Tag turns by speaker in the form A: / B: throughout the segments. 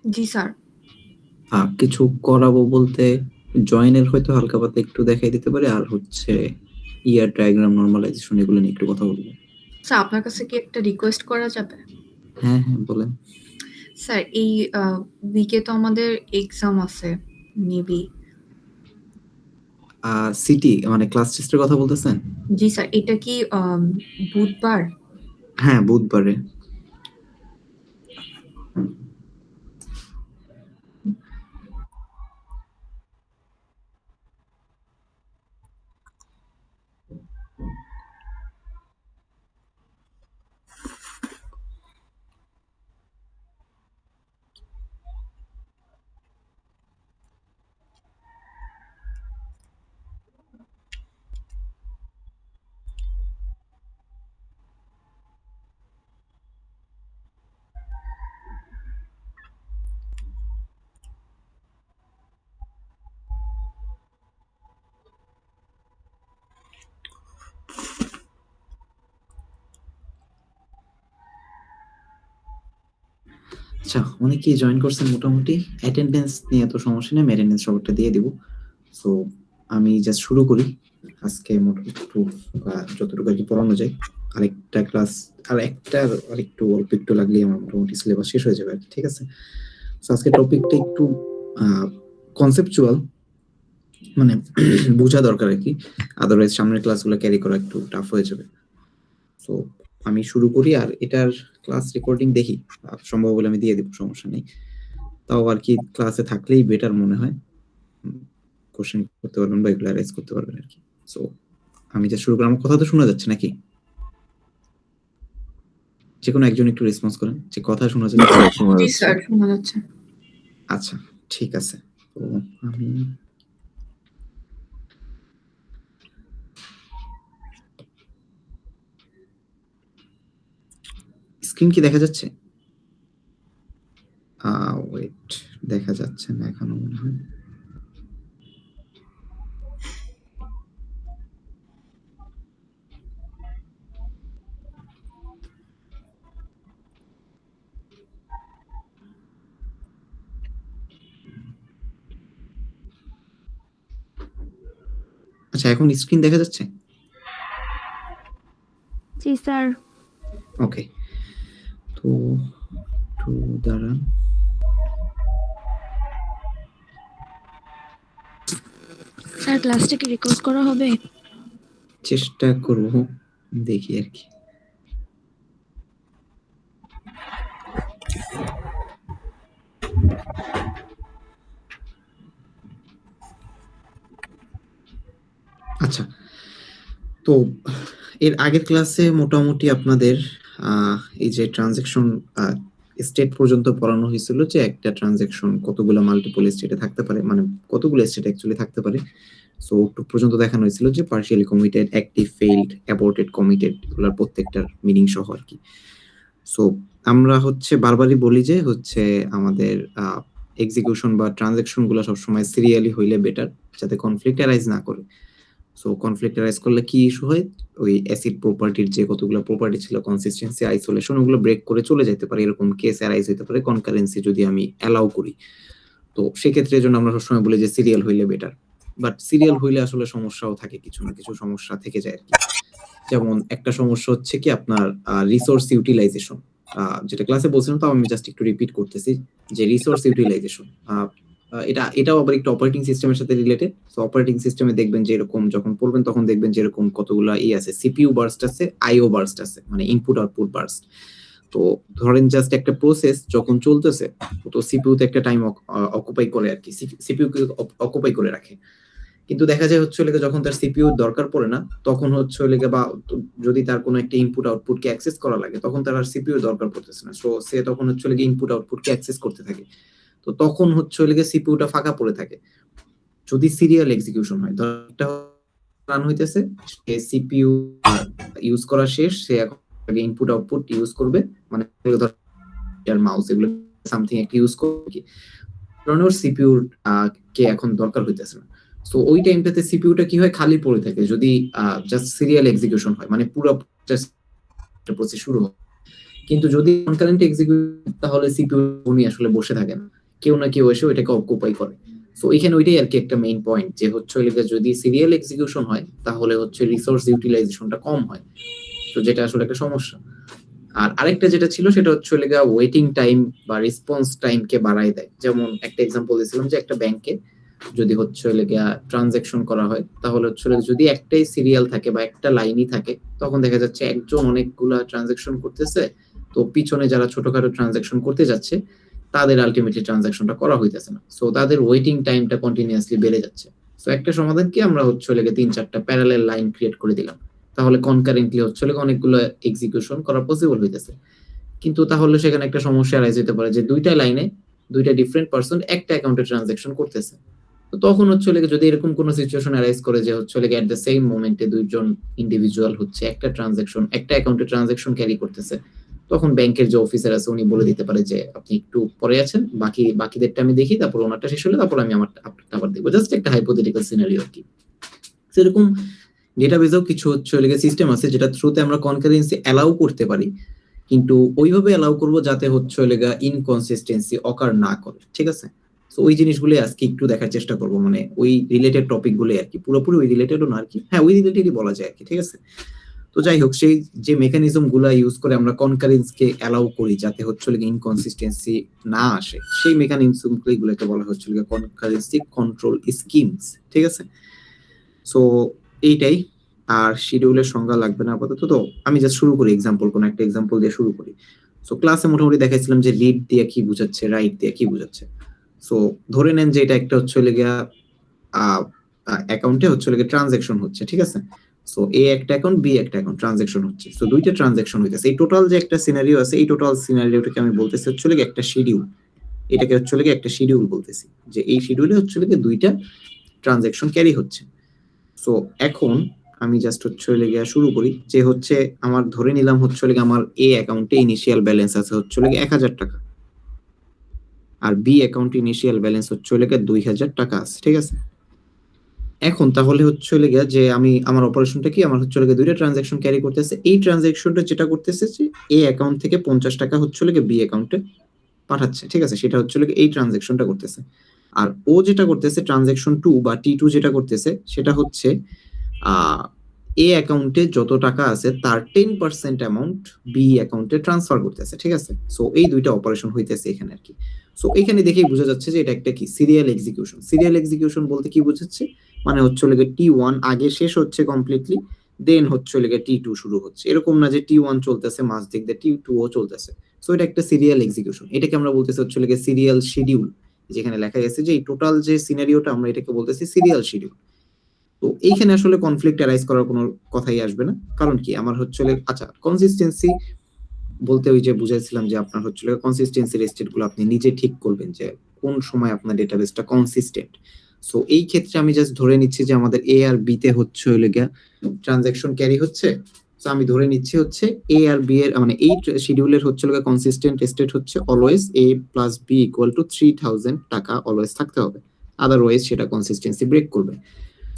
A: জি sir.
B: কিছু করাবো বলতে জয়েনের হয়তো হালকা পাতলা একটু দেখাই দিতে পারে, আর হচ্ছে ইয়ার ডায়াগ্রাম নরমালাইজেশন এগুলো নিয়ে একটু কথা বলবো।
A: স্যার আপনার কাছে কি একটা রিকোয়েস্ট করা যাবে?
B: হ্যাঁ হ্যাঁ বলেন।
A: স্যার এই উইকে তো আমাদের এক্সাম আছে মেবি।
B: সিটি মানে ক্লাস টেস্টের কথা বলতেছেন?
A: জি স্যার, এটা কি বুধবার?
B: হ্যাঁ বুধবারে। আচ্ছা, অনেকেই জয়েন করছেন মোটামুটি। অ্যাটেন্ডেন্স নিয়ে তো সমস্যা নেই, অ্যাটেন্ডেন্স সবারটা দিয়ে দিব। সো আমি জাস্ট শুরু করি। আজকে মোটামুটি একটু যতটুকু আর কি পড়ানো যায়, আরেকটা ক্লাস আরেকটু অল্প একটু লাগলেই আমার মোটামুটি সিলেবাস শেষ হয়ে যাবে আর কি। ঠিক আছে? সো আজকে টপিকটা একটু কনসেপচুয়াল, মানে বোঝা দরকার আর কি, আদারওয়াইজ সামনের ক্লাসগুলো ক্যারি করা একটু টাফ হয়ে যাবে। সো আমি শুরু করি, আর এটার ক্লাস রেকর্ডিং দেখি, সম্ভব হলে আমি দিয়ে দিব, সমস্যা নেই। তাও আর কি ক্লাসে থাকলেই বেটার মনে হয়, কোশ্চেন করতে পারবেন বা এগুলো রাইজ করতে পারবেন আর কি। সো আমি যা শুরু করি, আমার কথা তো শোনা যাচ্ছে নাকি? যে কোনো একজন একটু রেসপন্স করেন যে কথা শোনা যাচ্ছে।
A: জি স্যার, শোনা যাচ্ছে।
B: আচ্ছা ঠিক আছে। তো আমি স্ক্রিন কি দেখা যাচ্ছে? ওয়েট, দেখা যাচ্ছে না এখনো মনে হয়। আচ্ছা এখন স্ক্রিন দেখা যাচ্ছে?
C: জি স্যার।
B: ওকে, তো একটু দাঁড়ান।
C: স্যার ক্লাসটা কি রেকর্ড করা হবে?
B: চেষ্টা করব, দেখি আর কি। আচ্ছা, তো এর আগের ক্লাসে মোটামুটি আপনাদের এই যে ট্রানজেকশন স্টেট পর্যন্ত পড়ানো হয়েছিল, যে একটা ট্রানজেকশন কতগুলো মাল্টিপল স্টেটে থাকতে পারে, মানে কতগুলো স্টেট অ্যাকচুয়ালি থাকতে পারে। সো টুক পর্যন্ত দেখানো হয়েছিল যে partially committed, active, failed, aborted, committed, এগুলোর প্রত্যেকটার মিনিং সহ আর কি। সো আমরা হচ্ছে বারবারই বলি যে হচ্ছে আমাদের এক্সিকিউশন বা ট্রানজেকশন গুলো সবসময় সিরিয়ালি হইলে বেটার, যাতে কনফ্লিক্ট অ্যারাইজ না করে। সো কনফ্লিক্ট অ্যারাইজ করলে কি ইস্যু হয়, ওই অ্যাসিড প্রপার্টির যে কতগুলো প্রপার্টি ছিল, কনসিস্টেন্সি, আইসোলেশন, ওগুলো ব্রেক করে চলে যেতে পারে, এরকম কেস অ্যারাইজ হতে পারে কনকারেন্সি যদি আমি অ্যালাউ করি। তো সেক্ষেত্রে জন্য আমরা সবসময় বলি যে সিরিয়াল হইলে বেটার। বাট সিরিয়াল হইলে আসলে সমস্যাও থাকে, কিছু না কিছু সমস্যা থেকে যায় আর কি। যেমন একটা সমস্যা হচ্ছে কি আপনার রিসোর্স ইউটিলাইজেশন, যেটা ক্লাসে বলছিলাম, তাও আমি জাস্ট একটু রিপিট করতেছি, যে রিসোর্স ইউটিলাইজেশন এটাও আবার একটু অপারেটিং সিস্টেমের সাথে রিলেটেড। তো অপারেটিং সিস্টেমে দেখবেন যে এরকম যখন পড়বেন তখন দেখবেন যে এরকম কতগুলো আছে, সিপিইউ বার্স্ট আছে, আইও বার্স্ট আছে, মানে ইনপুট আউটপুট বার্স্ট। তো ধরেন জাস্ট একটা প্রসেস যখন চলতেছে, তো সিপিইউ তে একটা টাইম অকুপাই করে আর কি, সিপিইউ কে অকুপাই করে রাখে। কিন্তু দেখা যায় হচ্ছে যখন তার সিপিইউ দরকার পড়ে না, তখন হচ্ছে বা যদি তার কোনো একটা ইনপুট আউটপুট কে অ্যাক্সেস করা লাগে, তখন তার আর সিপিইউ দরকার পড়তেছে না। সো সে তখন হচ্ছে ইনপুট আউটপুট কে অ্যাক্সেস করতে থাকে। তো তখন হচ্ছে সিপিইউটা ফাঁকা পড়ে থাকে। যদি সিরিয়াল এক্সিকিউশন হয়, ধর একটা রান হইতেছে, সে সিপিইউ ইউজ করা শেষ, সে এখন ইনপুট আউটপুট ইউজ করবে, মানে ধর মাউস এগুলো সামথিং একটা ইউজ করবে কি, কারণ ওর সিপিইউ কে এখন দরকার হইতেছে না। সো ওই টাইমটাতে সিপিইউটা কি হয়, খালি পড়ে থাকে, যদি জাস্ট সিরিয়াল এক্সিকিউশন হয়, মানে পুরো প্রসেস শুরু হয়। কিন্তু যদি কনকারেন্ট এক্সিকিউট তাহলে সিপিইউ উনি আসলে বসে থাকে না, কেউ না কেউ এসে ওইটাকে অকুপাই করে। সো এখানে ওইটাই আর কি একটা মেইন পয়েন্ট, যে হচ্ছে যদি সিরিয়াল এক্সিকিউশন হয় তাহলে হচ্ছে রিসোর্স ইউটিলাইজেশনটা কম হয়, তো যেটা আসলে একটা সমস্যা। আর আরেকটা যেটা ছিল সেটা হচ্ছে ওয়েটিং টাইম বা রেসপন্স টাইম কে বাড়ায় দেয়। যেমন একটা এক্সাম্পল দিয়েছিলাম যে একটা ব্যাংকে যদি হচ্ছে ট্রানজাকশন করা হয় তাহলে হচ্ছে যদি একটাই সিরিয়াল থাকে বা একটা লাইনই থাকে, তখন দেখা যাচ্ছে একজন অনেকগুলা ট্রানজাকশন করতেছে, তো পিছনে যারা ছোটখাটো ট্রানজাকশন করতে যাচ্ছে তাদের আলটিমেটলি ট্রানজাকশনটা করা হইতেছে না, সো তাদের ওয়েটিং টাইমটা কন্টিনিউয়াসলি বেড়ে যাচ্ছে। সো একটা সমাধান কি, আমরা হচ্ছে 3-4টা প্যারালাল লাইন ক্রিয়েট করে দিলাম, তাহলে কনকারেন্টলি হচ্ছে অনেকগুলো এক্সিকিউশন করা পসিবল হইতেছে। কিন্তু তাহলে সেখানে একটা সমস্যা আরাইজ হতে পারে যে দুইটা লাইনে দুইটা ডিফারেন্ট পারসন একটা অ্যাকাউন্টে ট্রানজাকশন করতেছে, তো তখন হচ্ছে যদি এরকম কোনো সিচুয়েশন অ্যারাইজ করে যে হচ্ছে এট দ্য সেম মোমেন্টে দুইজন ইন্ডিভিজুয়াল হচ্ছে একটা ট্রানজাকশন একটা অ্যাকাউন্টে ট্রানজাকশন ক্যারি করতেছে, তখন ব্যাংকের যে অফিসার আছে উনি বলে দিতে পারে যে আপনি একটু পরে আছেন, বাকিদেরটা আমি দেখি, তারপর ওনারটা শেষ হলে তারপর আমি আমারটা আবার দেখবো। জাস্ট একটা হাইপোথেটিক্যাল সিনারিও আর কি। সেরকম ডেটাবেজেও কিছু হচ্ছে সিস্টেম আছে যেটা থ্রুতে আমরা কনকারেন্সি অ্যালাউ করতে পারি, কিন্তু ওইভাবে অ্যালাউ করব যাতে হচ্ছে ইনকনসিস্টেন্সি অকার না করে, ঠিক আছে? সো ওই জিনিসগুলো আজকে একটু দেখার চেষ্টা করব, মানে ওই রিলেটেড টপিক গুলো আর কি, পুরোপুরি ওই রিলেটেডও না আর কি, হ্যাঁ ওই রিলেটেডই বলা যায় আর কি, ঠিক আছে? তো যাই হোক, সেই যে মেকানিজম গুলা ইউজ করে আমরা কনকারেন্সকে অ্যালাউ করি যাতে হচ্ছে ইনকনসিস্টেন্সি না আসে, সেই মেকানিজম গুলোকে বলা হচ্ছে কনকারেন্সি কন্ট্রোল স্কিমস, ঠিক আছে? সো এইটাই। আর শিডিউলের সংজ্ঞা লাগবে না আপাতত, তো আমি জাস্ট শুরু করি কোন একটা এক্সাম্পল দিয়ে শুরু করি। সো ক্লাসে মোটামুটি দেখাইছিলাম যে রিড দিয়ে কি বুঝাচ্ছে, রাইট দিয়ে কি বুঝাচ্ছে। সো ধরে নেন যে এটা একটা হচ্ছে অ্যাকাউন্টে হচ্ছে ট্রানজাকশন হচ্ছে, ঠিক আছে? সো এ একটা অ্যাকাউন্ট, বি একটা অ্যাকাউন্ট, ট্রানজাকশন হচ্ছে, সো দুইটা ট্রানজাকশন হইতেছে। এই টোটাল যে একটা সিনারিও আছে, এই টোটাল সিনারিওটাকে আমি বলতেছি হচ্ছে একটা শিডিউল। এটাকে হচ্ছে একটা শিডিউল বলতেছি, যে এই শিডিউলে হচ্ছে দুইটা ট্রানজাকশন ক্যারি হচ্ছে। সো এখন আমি জাস্ট হচ্ছে শুরু করি, যে হচ্ছে আমার ধরে নিলাম হচ্ছে আমার এ অ্যাকাউন্টে ইনিশিয়াল ব্যালেন্স আছে হচ্ছে 1000 টাকা, আর বি অ্যাকাউন্টে ইনিশিয়াল ব্যালেন্স হচ্ছে 2000 টাকা আছে, ঠিক আছে? এখন তাহলে হচ্ছে যে আমি আমার অপারেশনটা কি, আমার হচ্ছে দুইটা ট্রানজাকশন ক্যারি করতেছে। এই ট্রানজাকশনটা যেটা করতেছে যে এ অ্যাকাউন্ট থেকে 50 টাকা হচ্ছে বি অ্যাকাউন্টে পাঠাচ্ছে, ঠিক আছে? সেটা হচ্ছে এই ট্রানজাকশনটা করতেছে। আর ও যেটা করতেছে ট্রানজাকশন 2 বা T2 যেটা করতেছে সেটা হচ্ছে এ অ্যাকাউন্টে যত টাকা আছে তার 10% অ্যামাউন্ট বি অ্যাকাউন্টে ট্রান্সফার করতেছে, ঠিক আছে? সো এই দুইটা অপারেশন হইতেছে এখানে আর কি। সো এখানে দেখেই বোঝা যাচ্ছে যে এটা একটা কি সিরিয়াল এক্সিকিউশন। সিরিয়াল এক্সিকিউশন বলতে কি বোঝাচ্ছে, মানে হচ্ছে T1 আগে শেষ হচ্ছে কমপ্লিটলি, দেন হচ্ছে T2 শুরু হচ্ছে, এরকম না যে T1 চলতেছে মাঝ দিক দিয়ে T2 ও চলতেছে। সো এটা একটা সিরিয়াল এক্সিকিউশন। এটাকে আমরা বলতেছি হচ্ছে সিরিয়াল শিডিউল, যেখানে লেখা গেছে যে এই টোটাল যে সিনারিওটা আমরা এটাকে বলতেছি সিরিয়াল শিডিউল। তো এইখানে আসলে কনফ্লিক্ট অ্যারাইজ করার কোনো কথাই আসবে না, কারণ কি আমার হচ্ছে আচ্ছা কনসিস্টেন্সি বলতে ওই যে বুঝাইছিলাম যে আপনার হচ্ছে কনসিস্টেন্সির স্টেটগুলো আপনি নিজে ঠিক করবেন যে কোন সময় আপনার ডেটাবেসটা কনসিস্টেন্ট। সো এই ক্ষেত্রে আমি জাস্ট ধরে নিচ্ছি যে আমাদের এ আর বি তে হচ্ছে ট্রানজাকশন ক্যারি হচ্ছে। সো আমি ধরে নিচ্ছি হচ্ছে এ আর বি এর মানে এই শিডিউলের হচ্ছে কনসিস্টেন্ট স্টেট হচ্ছে always a plus b equal to 3000 টাকা অলওয়েজ থাকতে হবে, আদারওয়াইজ সেটা কনসিস্টেন্সি ব্রেক করবে।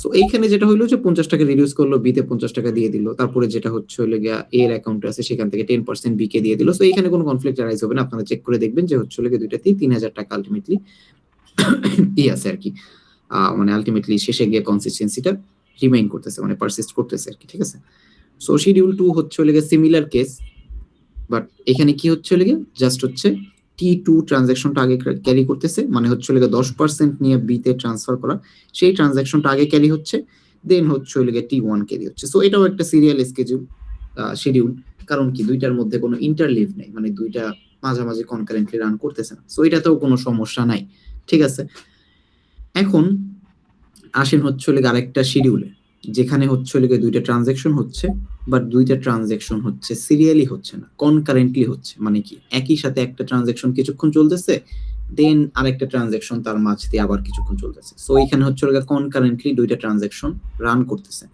B: সো এইখানে যেটা হইলো যে 50 টাকা রিডিউস করলো, বি তে 50 টাকা দিয়ে দিল, তারপরে যেটা হচ্ছে এর অ্যাকাউন্টে আছে সেখান থেকে 10% বি কে দিয়ে দিল। সো এইখানে কোনো কনফ্লিক্ট অ্যারাইজ হবে না, আপনারা চেক করে দেখবেন যে হচ্ছে দুইটাতেই 3000 টাকা আলটিমেটলি আছে আর কি, মানে আলটিমেটলি শেষে গিয়ে কনসিস্টেন্সিটা রিমেইন করতেছে, মানে পারসিস্ট করতেছে আর কি, ঠিক আছে? সো শিডিউল 2 হচ্ছে সিমিলার কেস, বাট এখানে কি হচ্ছে জাস্ট হচ্ছে T2 ট্রানজাকশনটা আগে ক্যারি করতেছে, মানে হচ্ছে 10% নিয়ে বি তে ট্রান্সফার করা, সেই ট্রানজাকশনটা আগে ক্যারি হচ্ছে, দেন হচ্ছে T1 ক্যারি হচ্ছে। সো এটাও একটা সিরিয়াল শিডিউল, কারণ কি দুইটার মধ্যে কোনো ইন্টারলিভ নেই, মানে দুইটা মাঝামাঝি কনকারেন্টলি রান করতেছে না। সো এটাতেও কোনো সমস্যা নাই, ঠিক আছে? এখন আসেন হচ্ছে আরেকটা শিডিউলে, যেখানে হচ্ছে দুইটা ট্রানজাকশন হচ্ছে, বাট দুইটা ট্রানজাকশন হচ্ছে সিরিয়ালি হচ্ছে না, কনকারেন্টলি হচ্ছে। মানে কি একই সাথে একটা ট্রানজাকশন কিছুক্ষণ চলতেছে, দেন আরেকটা ট্রানজাকশন তার মাঝ দিয়ে আবার কিছুক্ষণ চলতেছে। সো এখানে হচ্ছে কনকারেন্টলি দুইটা ট্রানজাকশন রান করতেছে।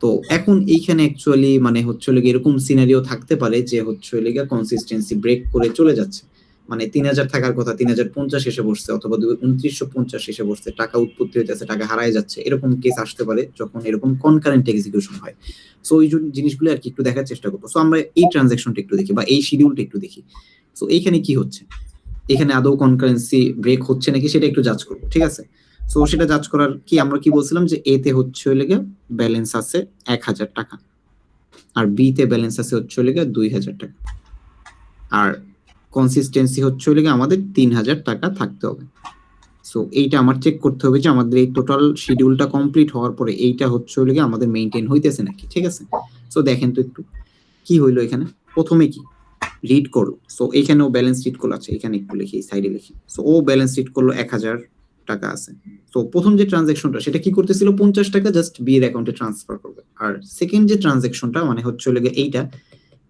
B: তো এখন এইখানে অ্যাকচুয়ালি মানে হচ্ছে এরকম সিনারিও থাকতে পারে যে হচ্ছে কনসিস্টেন্সি ব্রেক করে চলে যাচ্ছে, মানে 3000 থাকার কথা 3050 এসে বসছে, অথবা 2950 এসে বসছে, টাকা উৎপত্তি হইতেছে, টাকা হারায় যাচ্ছে, এরকম কেস আসতে পারে যখন এরকম কনকারেন্ট এক্সিকিউশন হয়। সো এই জিনিসগুলো আর কি একটু দেখার চেষ্টা করবো। সো আমরা এই ট্রানজাকশনটা একটু দেখি বা এই শিডিউলটা একটু দেখি। সো এইখানে কি হচ্ছে, এখানে আদৌ কনকারেন্সি ব্রেক হচ্ছে নাকি সেটা একটু জাজ করবো, ঠিক আছে? সো সেটা জাজ করার কি আমরা কি বলছিলাম যে এ তে হচ্ছে লেগে ব্যালেন্স আছে 1000 টাকা, আর বি তে ব্যালেন্স আছে হচ্ছে লেগে 2000 টাকা, আর কনসিস্টেন্সি হচ্ছে লেগে আমাদের 3000 টাকা থাকতে হবে। সো এইটা আমার চেক করতে হবে যে আমাদের এই টোটাল শিডিউলটা কমপ্লিট হওয়ার পরে এইটা হচ্ছে লেগে আমাদের মেইনটেইন হইতেছে নাকি, ঠিক আছে? সো দেখেন তো একটু কি হইলো এখানে। প্রথমে কি রিড করলো, সো এইখানেও ব্যালেন্স রিড করলো, আছে এখানে একটু লিখি, সাইডে লিখি। সো ও ব্যালেন্স রিড করলো 1000 টাকা আছে। তো প্রথম যে ট্রানজাকশনটা সেটা কি করতেছিল, 50 টাকা জাস্ট বি এর অ্যাকাউন্টে ট্রান্সফার করবে। আর সেকেন্ড যে ট্রানজাকশনটা মানে হচ্ছে লেগে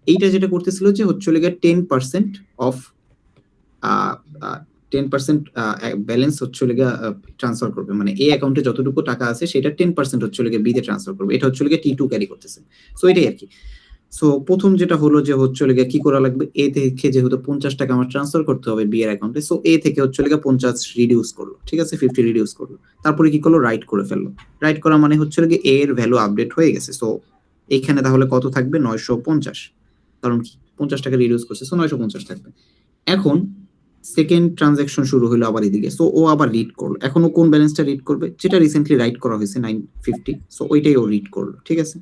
B: এইটা যেটা করতেছিল যে হচ্ছে লেগে 10% অফ 10% ব্যালেন্স হচ্ছে লেগে ট্রান্সফার করবে, মানে এই অ্যাকাউন্টে যতটুকু টাকা আছে সেটা 10% হচ্ছে লেগে বি তে ট্রান্সফার করবে। এটা হচ্ছে লেগে T2 ক্যারি করতেছে। সো এটাই আর কি। সো প্রথম যেটা হলো যে হচ্ছে লেগে কি করা লাগবে, এ থেকে যেহেতু 50 টাকা আমার ট্রান্সফার করতে হবে বি এর অ্যাকাউন্টে, সো এ থেকে হচ্ছে লেগে 50 রিডিউস করলো, ঠিক আছে, 50 রিডিউস করলো। তারপরে কি করলো, রাইট করে ফেললো। রাইট করা মানে হচ্ছে লেগে এ এর ভ্যালু আপডেট হয়ে গেছে। সো এখানে তাহলে কত থাকবে, 950, কারণ কি 50 টাকা রিডিউস করছে, সো 950 থাকবে। এখন সেকেন্ড ট্রানজাকশন শুরু হলো আবার এদিকে। সো ও আবার রিড করলো। এখন ও কোন ব্যালেন্সটা রিড করবে, যেটা রিসেন্টলি রাইট করা হয়েছে 950, সো ওইটাই ও রিড করলো, ঠিক আছে।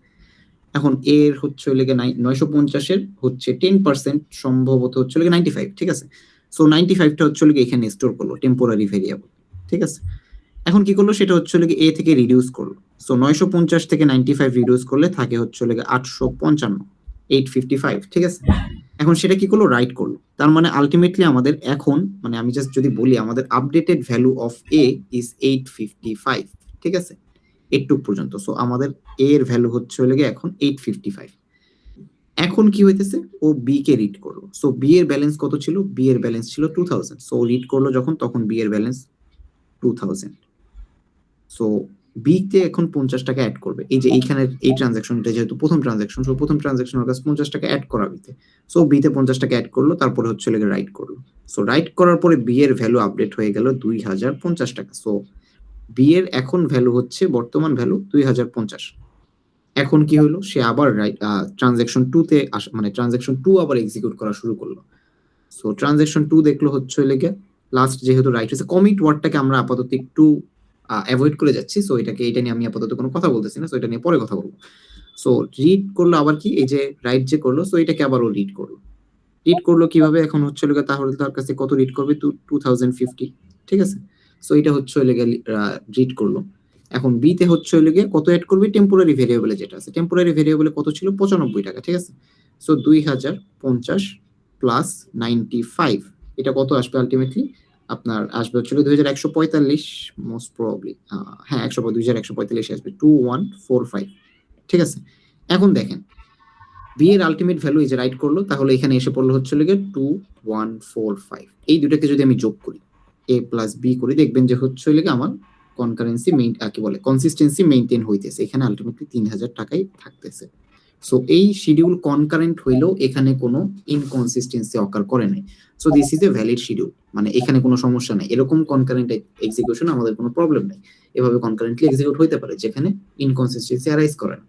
B: এখন এর হচ্ছে লেগে 950 এর হচ্ছে 10% সম্ভবত হচ্ছে লেগে 95, ঠিক আছে। সো 95টা হচ্ছে লেগে এখানে স্টোর করলো টেম্পোরারি ভেরিয়েবল, ঠিক আছে। এখন কি করলো, সেটা হচ্ছে লেগে এ থেকে রিডিউস করলো। সো 950 থেকে 95 রিডিউস করলে থাকে হচ্ছে লেগে 855, 855, ঠিক আছে। এখন সেটা কি করলো, রাইট করলো। তার মানে আলটিমেটলি আমাদের এখন, মানে আমি জাস্ট যদি বলি, আমাদের updated value of A is 855, ঠিক আছে, এইটুক পর্যন্ত। সো আমাদের এ এর ভ্যালু হচ্ছে লেগে এখন 855। এখন কি হইতেছে, ও বি কে রিড করলো। সো বি এর ব্যালেন্স কত ছিল, বি এর ব্যালেন্স ছিল 2000। সো রিড করলো যখন, তখন বি এর ব্যালেন্স 2000। সো বি তে এখন 50 টাকা অ্যাড করবে। এই যে এইখানে এই ট্রানজাকশনটা যেহেতু প্রথম ট্রানজাকশন, সো প্রথম ট্রানজাকশনের কাছে 50 টাকা অ্যাড করা বিতে। সো বি তে 50 টাকা অ্যাড করলো, তারপরে হচ্ছে লেগে রাইট করলো। সো রাইট করার পরে বি এর ভ্যালু আপডেট হয়ে গেল 2050 টাকা। সো বি এর এখন ভ্যালু হচ্ছে, বর্তমান ভ্যালু 2050। এখন কি হলো, সে আবার ট্রানজাকশন 2 তে মানে ট্রানজাকশন 2 আবার এক্সিকিউট করা শুরু করলো। সো ট্রানজাকশন 2 দেখলো হচ্ছে লেগে লাস্ট যেহেতু রাইট হয়েছে, কমিট ওয়ার্ডটাকে আমরা আপাতত একটু অ্যাভয়েড করে যাচ্ছি। সো এটা নিয়ে আমি আপাতত কোনো কথা বলতেছি না, সো এটা নিয়ে পরে কথা বলবো। সো রিড করলো আবার কি, এই যে রাইট যে করলো, সো এটাকে আবার ও রিড করলো। রিড করলো কিভাবে, এখন হচ্ছে লেগে তাহলে তার কাছে কত রিড করবে, 2050, ঠিক আছে। সো এটা হচ্ছে লেগে রিড করলো। এখন বি তে হচ্ছে লেগে কত অ্যাড করবে, টেম্পোরারি ভেরিয়েবলে যেটা আছে, টেম্পোরারি ভেরিয়েবলে কত ছিল, 95 টাকা, ঠিক আছে। সো 2050 প্লাস 95, এটা কত আসবে আলটিমেটলি, আপনার আসবে হচ্ছে 2145, মোস্ট প্রবাবলি, হ্যাঁ 2145 আসবে, 2145, ঠিক আছে। এখন দেখেন বি এর আলটিমেট ভ্যালু এই যে রাইট করলো, তাহলে এখানে এসে পড়লো হচ্ছে লেগে 2145। এই দুটাকে যদি আমি যোগ করি, এ প্লাস বি করি, দেখবেন যে হচ্ছে লেগে আমার কনকারেন্সি কি বলে, কনসিস্টেন্সি মেইনটেইন হইতেছে, এখানে আলটিমেটলি 3000 টাকাই থাকতেছে। সো এই শিডিউল কনকারেন্ট হইলেও এখানে কোনো ইনকনসিস্টেন্সি অকার করে নাই। So this is a valid schedule, মানে এখানে কোনো সমস্যা নাই, এরকম কনকারেন্ট এক্সিকিউশন আমাদের কোনো প্রবলেম নাই। এভাবে কনকারেন্টলি এক্সিকিউট হইতে পারে যেখানে ইনকনসিস্টেন্সি অ্যারাইজ করে না।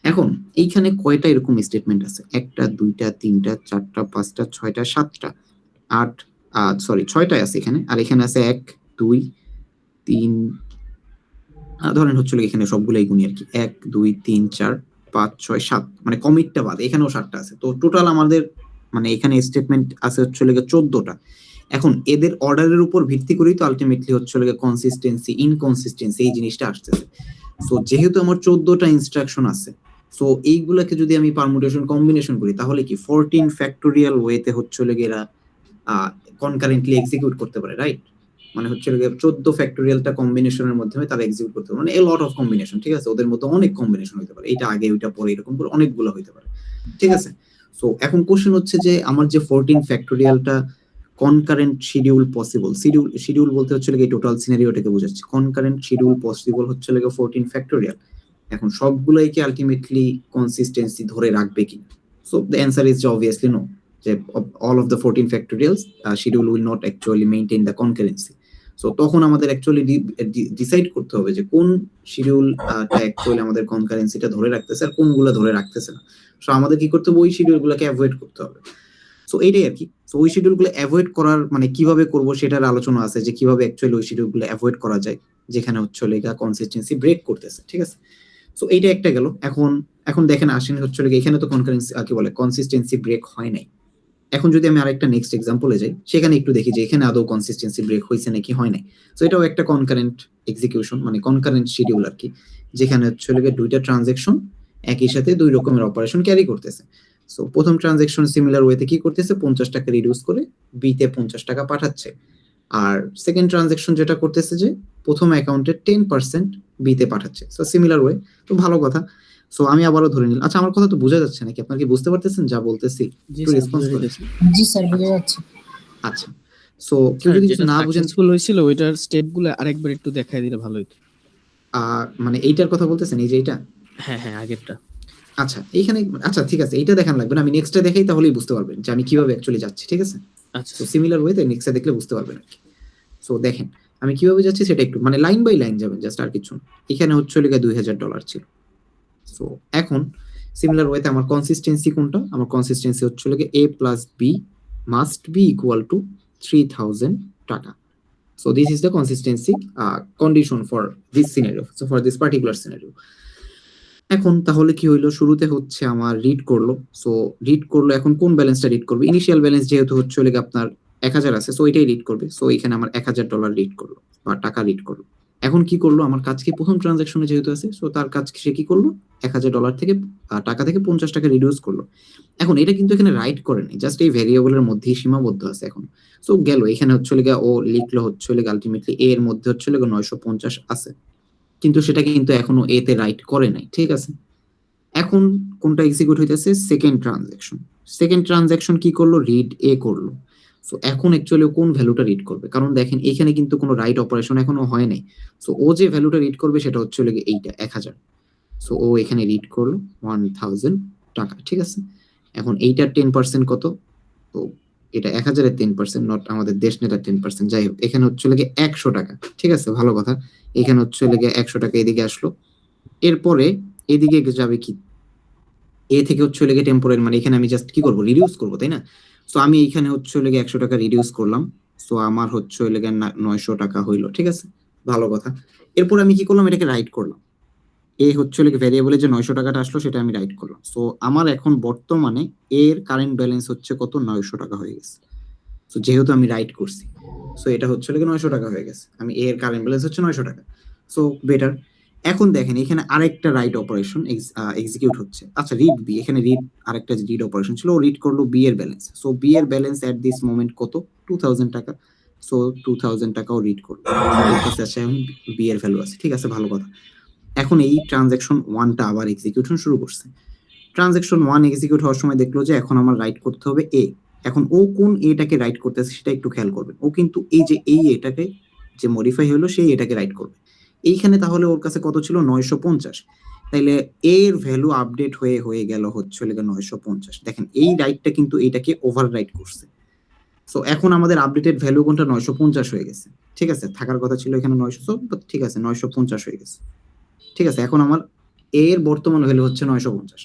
B: এখন এইখানে কয়টা এরকম স্টেটমেন্ট আছে, 1টা 2টা 3টা 4টা 5টা 6টা 7টা 8, সরি 6টাই আছে এখানে, আর এখানে আছে 1 2 3, ধরেন হচ্ছে এখানে সবগুলাই গুনি আর কি, 1 2 3 4 5 6 7, মানে কমিটটা বাদ এখানেও 7টা আছে। তো টোটাল আমাদের মানে এখানে স্টেটমেন্ট আছে হচ্ছে 14টা। এখন এদের অর্ডারের উপর ভিত্তি করেই তো আলটিমেটলি হচ্ছে কনসিস্টেন্সি ইনকনসিস্টেন্সি এই জিনিসটা আসতেছে। সো যেহেতু আমার 14টা ইনস্ট্রাকশন আছে, সো এইগুলাকে যদি আমি পারমুটেশন কম্বিনেশন করি, তাহলে কি 14 ফ্যাক্টোরিয়াল ওয়েতে হচ্ছে এরা কনকারেন্টলি এক্সিকিউট করতে পারে, রাইট? মানে হচ্ছে 14 ফ্যাক্টোরিয়ালটা কম্বিনেশনের মাধ্যমে তারা এক্সিকিউট করতে পারে, মানে এ লট অফ কম্বিনেশন, ঠিক আছে। ওদের মধ্যে অনেক কম্বিনেশন হতে পারে, এটা আগে ওইটা পরে, এরকম করে অনেকগুলো হতে পারে, ঠিক আছে। সো এখন কোশ্চেন হচ্ছে যে আমার যে 14 ফ্যাক্টোরিয়ালটা কনকারেন্ট শিডিউল পসিবল, শিডিউল বলতে হচ্ছে এই টোটাল সিনারিওটাকে বোঝাচ্ছে, কনকারেন্ট শিডিউল পসিবল হচ্ছে 14 ফ্যাক্টোরিয়াল। এখন সবগুলাই কি আলটিমেটলি কনসিস্টেন্সি ধরে রাখবে কিনা? So the answer is obviously no. যে all of the 14 factorials schedule will not actually maintain the concurrency. So তখন আমাদের অ্যাকচুয়ালি ডিসাইড করতে হবে যে কোন শিডিউলটা অ্যাকচুয়ালি আমাদের কনকারেন্সিটা ধরে রাখতেছে আর কোনগুলো ধরে রাখতেছে না। সো আমাদের কি করতে হবে, ওই শিডিউলগুলোকে অ্যাভয়েড করতে হবে। সো এইটাই আর কি। সো ওই শিডিউলগুলো অ্যাভয়েড করার মানে কিভাবে করব সেটার আলোচনা আছে, যে কিভাবে অ্যাকচুয়ালি ওই শিডিউলগুলো অ্যাভয়েড করা যায় যেখানে হচ্ছে লেগা কনসিস্টেন্সি ব্রেক করতেছে, ঠিক আছে। সো এইটা একটা গেল। এখন দেখেন আসেন হচ্ছে এখানে তো কনকারেন্সি কি বলে কনসিস্টেন্সি ব্রেক হয় নাই। এখন যদি আমি আরেকটা নেক্সট এক্সাম্পলে যাই, সেখানে একটু দেখি যে এখানে আদৌ কনসিস্টেন্সি ব্রেক হয়েছে নাকি হয় নাই। সো এটাও একটা কনকারেন্ট এক্সিকিউশন, মানে কনকারেন্ট শিডিউল আর কি, যেখানে হচ্ছে দুইটা ট্রানজেকশন একই সাথে দুই রকমের অপারেশন ক্যারি করতেছে। সো প্রথম ট্রানজেকশন সিমিলার ওয়েতে কি করতেছে, 50 টাকা রিডিউস করে বি তে 50 টাকা পাঠাচ্ছে। আর সেকেন্ড ট্রানজেকশন যেটা করতেছে যে প্রথম অ্যাকাউন্টে 10% বি তে পাঠাচ্ছে। সো সিমিলার ওয়ে, তো ভালো কথা। সো আমি আবারও ধরে নিলাম। আচ্ছা, আমার কথা তো বোঝা যাচ্ছে নাকি? আপনারা কি বুঝতে পারতেছেন যা বলতেছি? একটু রেসপন্স করেন।
D: জি স্যার, বোঝা যাচ্ছে।
B: আচ্ছা, সো কেউ যদি কিছু না বুঝেন,
E: সাকসেসফুল হয়েছিল ওইটার স্টেপগুলো আরেকবার একটু দেখাই দিলে ভালো হতো।
B: মানে এইটার কথা বলতেছেন, এই যে এইটা?
E: হ্যাঁ হ্যাঁ, আগেরটা।
B: আচ্ছা, এইখানে আচ্ছা ঠিক আছে, এইটা দেখান লাগবে না, আমি নেক্সটটা দেখাই তাহলেই বুঝতে পারবেন যে আমি কিভাবে অ্যাকচুয়ালি যাচ্ছি, ঠিক আছে?
E: আচ্ছা
B: সো সিমিলার ওয়েতে নেক্সটটা দেখলে বুঝতে পারবেন আর কি। সো দেখেন আমি কিভাবে যাচ্ছি সেটা একটু মানে লাইন বাই লাইন যাবেন, জাস্ট আর কিছু না। এখানে হচ্ছে লেগে $2000 ছিল। সো এখন সিমিলার ওয়েতে আমার কনসিস্টেন্সি কোনটা? আমার কনসিস্টেন্সি হচ্ছে লেগে a plus B must be equal to 3000 টাকা। So this is the consistency condition for this scenario, so for this particular scenario. এখন তাহলে কি হইলো, শুরুতে হচ্ছে আমার রিড করলো। সো রিড করলো, এখন কোন ব্যালেন্সটা রিড করবে? ইনিশিয়াল ব্যালেন্স যেহেতু হচ্ছে লেগে আপনার 1000 আছে, সো এটাই রিড করবে। সো এখানে আমার $1000 রিড করলো বা টাকা রিড করলো। এখন কি করলো, আমার কাজ কি, প্রথম ট্রানজাকশনে যেহেতু আছে, সো তার কাজ সে কি করলো, $1000 থেকে টাকা থেকে 50 টাকা রিডিউস করলো। এখন এটা কিন্তু এখানে রাইট করে নাই, জাস্ট এই ভেরিয়েবলের মধ্যেই সীমাবদ্ধ আছে এখন। সো গেল, এখানে হচ্ছে লেগে ও লিখলো হচ্ছে লেগে আলটিমেটলি এ এর মধ্যে হচ্ছে লেগে 950 আছে, কিন্তু সেটা কিন্তু এখনো এ তে রাইট করে নাই, ঠিক আছে। এখন কোনটা এক্সিকিউট হইতেছে? Second transaction. সেকেন্ড ট্রানজাকশন কি করলো, রিড এ করলো। সো এখন অ্যাকচুয়ালি কোন ভ্যালুটা রিড করবে? কারণ দেখেন এখানে কিন্তু কোনো রাইট অপারেশন এখনো হয় নাই। সো ও যে ভ্যালুটা রিড করবে সেটা হচ্ছে লেগে এইটা 1000। সো ও এখানে রিড করলো 1000 টাকা, ঠিক আছে। এখন এইটার 10% কত? তো এটা 1000-এর 10%, নট আমাদের দেশ নেতার 10%। যাই হোক, এখানে হচ্ছে লেগে 100 টাকা, ঠিক আছে, ভালো কথা। এখানে হচ্ছে লেগে 100 টাকা এদিকে আসলো। এরপরে এদিকে যাবে কি, এ থেকে হচ্ছে লেগে টেম্পোরারি, মানে এখানে আমি জাস্ট কি করবো, রিডিউস করবো, তাই না? সো আমি এখানে হচ্ছে লেগে 100 টাকা রিডিউস করলাম। সো আমার হচ্ছে লেগে 900 টাকা হইলো, ঠিক আছে, ভালো কথা। এরপর আমি কি করলাম, এটাকে রাইট করলাম। এ হচ্ছে লেগে ভ্যারিয়েবলে যে 900 টাকাটা আসলো সেটা আমি রাইট করলাম। সো আমার এখন বর্তমানে এর কারেন্ট ব্যালেন্স হচ্ছে কত, 900 টাকা হয়ে গেছে। সো যেহেতু আমি রাইট করছি, সো এটা হচ্ছে লেগে 900 টাকা হয়ে গেছে। আমি এর কারেন্ট ব্যালেন্স হচ্ছে 900 টাকা। So better. এখন দেখেন এখানে আরেকটা রাইট অপারেশন এক্সিকিউট হচ্ছে। আচ্ছা, রিড বি, এখানে রিড আরেকটা রিড অপারেশন ছিল, ও রিড করলো বি এর ব্যালেন্স। সো বি এর ব্যালেন্স এট দিস মোমেন্ট কত, 2000 টাকা। সো 2000 টাকাও রিড করলো, ওর কাছে আছে এখন বি এর ভ্যালু আছে, ঠিক আছে, ভালো কথা। এখন এই ট্রানজাকশন 1টা আবার এক্সিকিউশন শুরু করছে। ট্রানজাকশন 1 এক্সিকিউট হওয়ার সময় দেখলো যে এখন আমার রাইট করতে হবে এ। এখন ও কোন এটাকে রাইট করতেছে সেটা একটু খেয়াল করবেন। ও কিন্তু এই যে এই এটাকে যে মডিফাই হলো সেই এটাকে রাইট করবে। এইখানে তাহলে ওর কাছে কত ছিল, 950। তাইলে এর ভ্যালু আপডেট হয়ে গেল হচ্ছে 950। দেখেন এই রাইটটা কিন্তু এইটাকে ওভার রাইট করছে। সো এখন আমাদের আপডেটেড ভ্যালু কোনটা, 950 হয়ে গেছে, ঠিক আছে। থাকার কথা ছিল এখানে 900, ঠিক আছে, 950 হয়ে গেছে, ঠিক আছে। এখন আমার এর বর্তমান ভ্যালু হচ্ছে 950।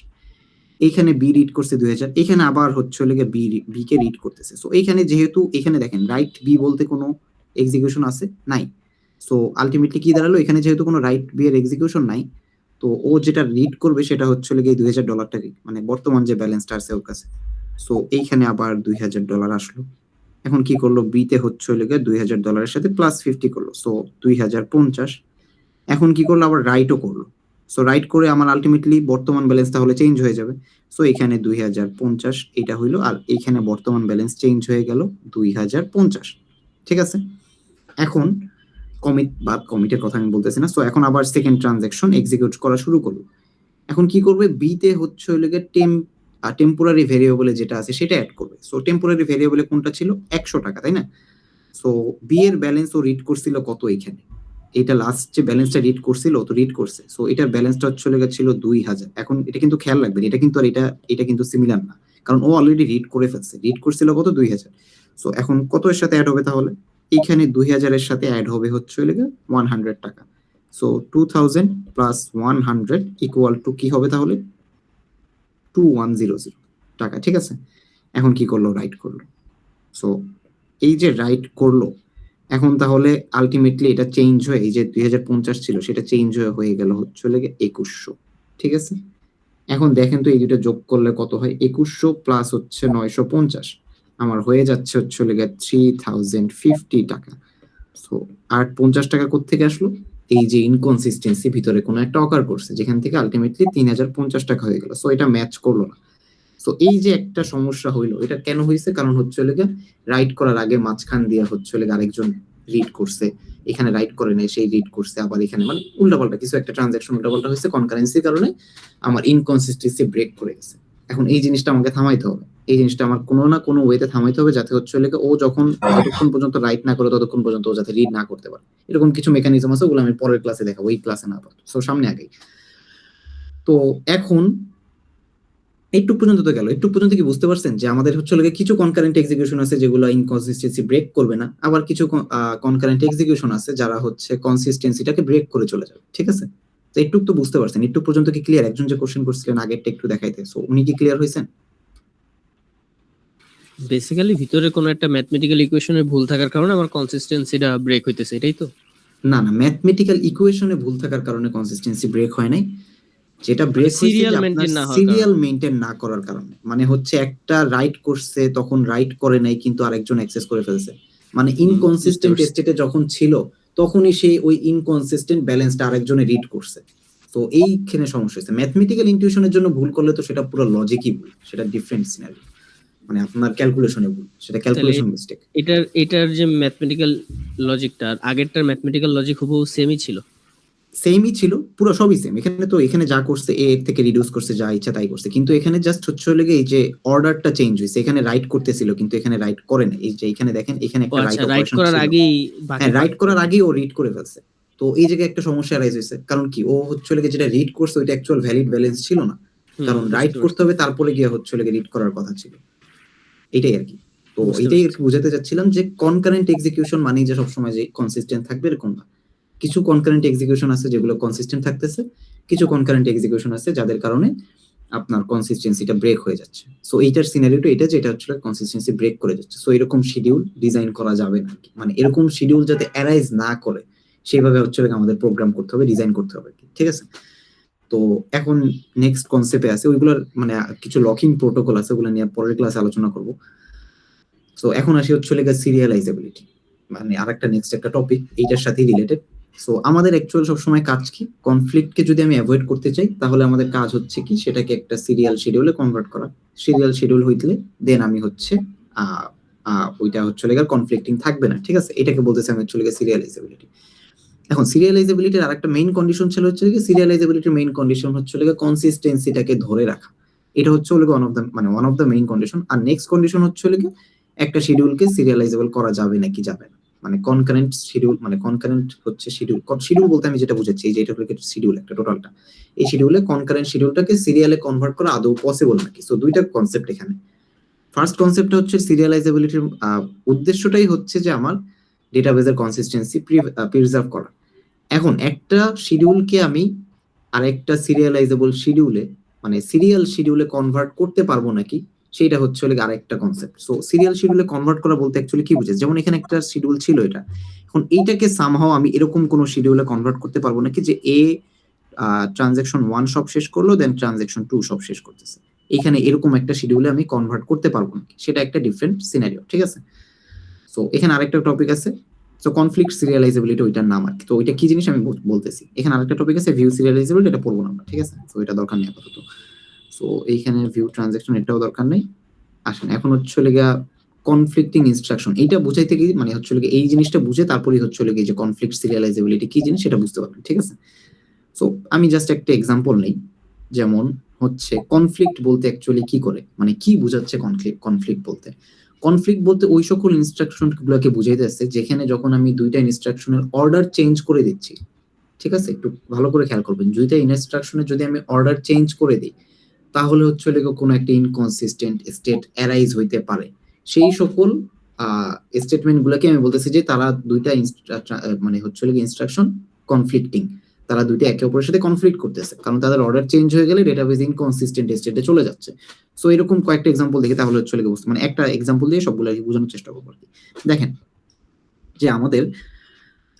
B: এইখানে বি রিড করছে 2000, এখানে আবার হচ্ছে লেগে বি কে রিড করতেছে। সো এইখানে যেহেতু এখানে দেখেন রাইট বি বলতে কোনো এক্সিকিউশন আছে নাই। সো আলটিমেটলি কি দাঁড়ালো, এখানে যেহেতু কোনো রাইট বি এর এক্সিকিউশন নাই, তো ও যেটা রিড করবে সেটা হচ্ছে লেগে $2000 রিড, মানে বর্তমান যে ব্যালেন্সটা আছে ওর কাছে। সো এইখানে আবার $2000 আসলো। এখন কি করলো, বি তে হচ্ছে লেগে $2000 এর সাথে প্লাস 50 করলো, সো 2050। এখন কি করলো, আবার রাইটও করলো। সো রাইট করে আমার আলটিমেটলি বর্তমান ব্যালেন্স তাহলে চেঞ্জ হয়ে যাবে। সো এখানে 2050 এটা হইলো, আর এইখানে বর্তমান ব্যালেন্স চেঞ্জ হয়ে গেল 2050, ঠিক আছে। এখন কমিটের কথা আমি বলতেছি না। সো এখন আবার সেকেন্ড ট্রানজাকশন এক্সিকিউট করা শুরু করলো। এখন কি করবে, বি তে হচ্ছে লেগে টেম্পোরারি ভেরিয়েবলে যেটা আছে সেটা অ্যাড করবে। সো টেম্পোরারি ভেরিয়েবলে কোনটা ছিল, 100 টাকা, তাই না? সো বি এর ব্যালেন্স ও রিড করছিল কত, এইখানে এটা লাস্ট যে ব্যালেন্সটা রিড করছিল তো রিড করছে। সো এটার ব্যালেন্সটা চলে গেছিল 2000। এখন এটা কিন্তু খেয়াল রাখবেন, এটা কিন্তু আর এটা কিন্তু সিমিলার না, কারণ ও অলরেডি রিড করে ফেলছে, রিড করছিল কত 2000। সো এখন কত এর সাথে অ্যাড হবে তাহলে, এইখানে 2000 এর সাথে অ্যাড হবে হচ্ছে 100 টাকা। সো 2000 প্লাস 100 ইকুয়াল টু কি হবে তাহলে 2100 টাকা, ঠিক আছে। এখন কি করলো, রাইট করলো। সো এই যে রাইট করলো, এখন তাহলে আলটিমেটলি এটা চেঞ্জ হয়ে এই যে 2050 ছিল সেটা চেঞ্জ হয়ে গেল হচ্ছে 2100, ঠিক আছে। এখন দেখেন তো এই দুটো যোগ করলে কত হয়, 2100 প্লাস হচ্ছে 950 আমার হয়ে যাচ্ছে হচ্ছে 3050 টাকা। সো আর 50 টাকা কোত্থেকে আসলো, এই যে ইনকনসিস্টেন্সি ভিতরে কোনো একটা অকার করছে যেখান থেকে আলটিমেটলি 3050 টাকা হয়ে গেল। সো এটা ম্যাচ করলো না। সো এই যে একটা সমস্যা হইলো, এটা কেন হয়েছে, কারণ হচ্ছে রাইট করার আগে মাঝখান দিয়ে হচ্ছে আরেকজন রিড করছে, এখানে রাইট করে নাই সেই রিড করছে, আবার এখানে মানে উল্টাপাল্টা কিছু একটা ট্রানজাকশন উল্টাপাল্টা হয়েছে, কনকারেন্সির কারণে আমার ইনকনসিস্টেন্সি ব্রেক করে গেছে। এখন এই জিনিসটা আমাকে থামাইতে হবে, এই জিনিসটা আমার কোনো না কোনো ওয়েতে থামাইতে হবে, যাতে হচ্ছে ও যখন যতক্ষণ পর্যন্ত রাইট না করে ততক্ষণ পর্যন্ত ও যাতে রিড না করতে পারে। এরকম কিছু মেকানিজম আছে, ওগুলো আমি পরের ক্লাসে দেখাবো, এই ক্লাসে না পারতো। সো সামনে আগেই। তো এখন এইটুক পর্যন্ত তো গেল, এইটুক পর্যন্ত কি বুঝতে পারছেন যে আমাদের হচ্ছে কিছু কনকারেন্ট এক্সিকিউশন আছে যেগুলো ইনকনসিস্টেন্সি ব্রেক করবে না, আবার কিছু কনকারেন্ট এক্সিকিউশন আছে যারা হচ্ছে কনসিস্টেন্সিটাকে ব্রেক করে চলে যাবে, ঠিক আছে। তো এইটুক তো বুঝতে পারছেন, এইটুক পর্যন্ত কি ক্লিয়ার? একজন যে কোশ্চেন করছিলেন আগেরটা একটু দেখাইতে, সো উনি কি ক্লিয়ার হয়েছেন?
E: বেসিক্যালি ভিতরে কোনো একটা ম্যাথমেটিক্যাল ইকুয়েশনে ভুল থাকার কারণে আমার কনসিস্টেন্সিটা ব্রেক হইতেছে, এটাই তো?
B: না না, ম্যাথমেটিক্যাল ইকুয়েশনে ভুল থাকার কারণে কনসিস্টেন্সি ব্রেক হয় নাই, যেটা ব্রেক হয়েছে যে আপনার সিরিয়াল মেইনটেইন না করার কারণে। মানে হচ্ছে একটা রাইট করছে তখন রাইট করে নাই কিন্তু আরেকজন অ্যাক্সেস করে ফেলছে, মানে ইনকনসিস্টেন্ট স্টেটে যখন ছিল তখনই সেই ওই ইনকনসিস্টেন্ট ব্যালেন্সটা আরেকজনে রিড করছে। তো এইখানে সমস্যা হয়েছে। ম্যাথমেটিক্যাল ইনটিউশনের জন্য ভুল করলে তো সেটা পুরো লজিকই ভুল, সেটা ডিফারেন্ট সিনারিও, মানে আপনার ক্যালকুলেশনে ভুল, সেটা ক্যালকুলেশন মিস্টেক।
E: এটার যে ম্যাথমেটিক্যাল লজিকটা আর আগেরটার ম্যাথমেটিক্যাল লজিক হুবহু সেমই ছিল?
B: সেমই ছিল, পুরো সবই সেম। এখানে তো এখানে যা করছে এ এর থেকে রিডিউস করছে, যা ইচ্ছা তাই করছে, কিন্তু এখানে জাস্ট হচ্ছে এই যে অর্ডারটা চেঞ্জ হয়েছে। এখানে রাইট করতেছিল কিন্তু এখানে রাইট করে না, এই যে এখানে দেখেন এখানে একটা রাইট অপারেশন
E: করার
B: ছিল,
E: আগেই
B: হ্যাঁ রাইট করার আগেই ও রিড করে ফেলছে। তো এই জায়গায় একটা সমস্যা রাইজ হয়েছে, কারণ কি ও হচ্ছে যেটা রিড করছে ওইটা অ্যাকচুয়াল ভ্যালিড ব্যালেন্স ছিল না, কারণ রাইট করতে হবে তারপরে গিয়ে হচ্ছে রিড করার কথা ছিল, এটাই আর কি। তো এটাই বুঝাতে চাচ্ছিলাম যে কনকারেন্ট এক্সিকিউশন মানে যে সবসময় যে কনসিস্টেন্ট থাকবে এরকম না। কিছু কনকারেন্ট এক্সিকিউশন আছে যেগুলো কনসিস্টেন্ট থাকতেছে, কিছু কনকারেন্ট এক্সিকিউশন আছে যাদের কারণে আপনার কনসিস্টেন্সিটা ব্রেক হয়ে যাচ্ছে। সো এইটার সিনারিওটা এটা, যেটা হচ্ছে কনসিস্টেন্সি ব্রেক করে যাচ্ছে। সো এরকম শিডিউল ডিজাইন করা যাবে না, মানে এরকম শিডিউল যাতে অ্যারাইজ না করে সেইভাবে হচ্ছে আমাদের প্রোগ্রাম করতে হবে, ডিজাইন করতে হবে, ঠিক আছে। তো এখন নেক্সট কনসেপ্টে আছে, ওইগুলোর মানে কিছু লকিং প্রোটোকল আছে, ওগুলো নিয়ে পরের ক্লাসে আলোচনা করব। সো এখন আসি হচ্ছে সিরিয়ালাইজেবিলিটি, মানে আরেকটা নেক্সট একটা টপিক এইটার সাথে রিলেটেড। সো আমাদের অ্যাকচুয়াল সবসময় কাজ কি, কনফ্লিক্টকে যদি আমি অ্যাভয়েড করতে চাই তাহলে আমাদের কাজ হচ্ছে কি, সেটাকে একটা সিরিয়াল শিডিউলে কনভার্ট করা। সিরিয়াল শিডিউল হইলে দেন আমি হচ্ছে ওইটা হচ্ছে কনফ্লিক্টিং থাকবে না, ঠিক আছে। এটাকে বলতেছে আমি হচ্ছে সিরিয়ালাইজেবিলিটি। এখন সিরিয়ালাইজেবিলিটির আরেকটা মেইন কন্ডিশন ছিল হচ্ছে সিরিয়ালাইজেবিলিটির মেইন কন্ডিশন হচ্ছে কনসিস্টেন্সিটাকে ধরে রাখা। এটা হচ্ছে one of the main condition. আর নেক্সট কন্ডিশন হচ্ছে একটা শিডিউলকে সিরিয়ালাইজেবল করা যাবে নাকি যাবে না, মানে কনকারেন্ট শিডিউল, মানে কনকারেন্ট হচ্ছে শিডিউল বলতে আমি যেটা বুঝাচ্ছি এই যে এটা হচ্ছে শিডিউল একটা টোটালটা, এই শিডিউলে কনকারেন্ট শিডিউলটাকে সিরিয়ালে কনভার্ট করা আদৌ পসিবল নাকি। সো দুইটা কনসেপ্ট এখানে। ফার্স্ট কনসেপ্টটা হচ্ছে সিরিয়ালাইজেবিলিটির উদ্দেশ্যটাই হচ্ছে যে আমার ডেটাবেজের কনসিস্টেন্সি প্রিজার্ভ করা। এখন একটা শিডিউলকে আমি আরেকটা সিরিয়ালাইজেবল শিডিউলে, মানে সিরিয়াল শিডিউলে কনভার্ট করতে পারবো নাকি, সেটা হচ্ছে আরেকটা কনসেপ্ট। সো সিরিয়াল শিডিউলে কনভার্ট করা বলতে অ্যাকচুয়ালি কি বুঝে, যেমন এখানে একটা শিডিউল ছিল এটা, এখন এইটাকে সামহাও আমি এরকম কোন শিডিউলে কনভার্ট করতে পারবো নাকি যে এ ট্রানজাকশন 1 সব শেষ করলো দেন ট্রানজাকশন 2 সব শেষ করতেছে, এখানে এরকম একটা শিডিউলে আমি কনভার্ট করতে পারবো নাকি, সেটা একটা ডিফারেন্ট সিনারিও, ঠিক আছে। সো এখানে আরেকটা টপিক আছে, সো কনফ্লিক্ট সিরিয়ালাইজেবিলিটি ওইটার নাম আর কি। তো ওইটা কি জিনিস আমি বলতেছি। এখানে আরেকটা টপিক আছে ভিউ সিরিয়ালাইজেবিলিটি, এটা পড়বো না আমরা, ঠিক আছে। তো এটা দরকার নেই আপাতত। সো এইখানে ভিউ ট্রানজাকশন এটাও দরকার নেই। আসেন এখন হচ্ছে কনফ্লিক্টিং ইনস্ট্রাকশন, এইটা বুঝাইতে গিয়ে মানে হচ্ছে এই জিনিসটা বুঝে তারপরেই হচ্ছে যে কনফ্লিক্ট সিরিয়ালাইজেবিলিটি কি জিনিস সেটা বুঝতে পারবেন, ঠিক আছে। সো আমি জাস্ট একটা এক্সাম্পল নেই, যেমন হচ্ছে কনফ্লিক্ট বলতে অ্যাকচুয়ালি কি করে, মানে কি বুঝাচ্ছে কনফ্লিক্ট বলতে। কনফ্লিক্ট বলতে ওই সকল ইনস্ট্রাকশন গুলোকে বুঝাইতে আসছে যেখানে যখন আমি দুইটা ইনস্ট্রাকশনের অর্ডার চেঞ্জ করে দিচ্ছি, ঠিক আছে। একটু ভালো করে খেয়াল করবেন, দুইটা ইনস্ট্রাকশনে যদি আমি অর্ডার চেঞ্জ করে দিই তাহলে হচ্ছে হলো গিয়ে কোনো একটা ইনকনসিস্টেন্ট স্টেট অ্যারাইজ হইতে পারে। সেই সকল স্টেটমেন্ট গুলোকে আমি বলতেছি যে তারা দুইটা মানে হচ্ছে হলো গিয়ে ইনস্ট্রাকশন কনফ্লিক্টিং, তারা দুইটা একে অপরের সাথে কনফ্লিক্ট করতেছে, কারণ তাদের অর্ডার চেঞ্জ হয়ে গেলে ডেটাবেস ইনকনসিস্টেন্ট স্টেটে চলে যাচ্ছে। সো এরকম কয়েকটা এক্সাম্পল দেখি, তাহলে হচ্ছে হলো গিয়ে বুঝতে, মানে একটা এক্সাম্পল দিয়ে সবগুলো আর কি বোঝানোর চেষ্টা করবো আর কি। দেখেন যে আমাদের,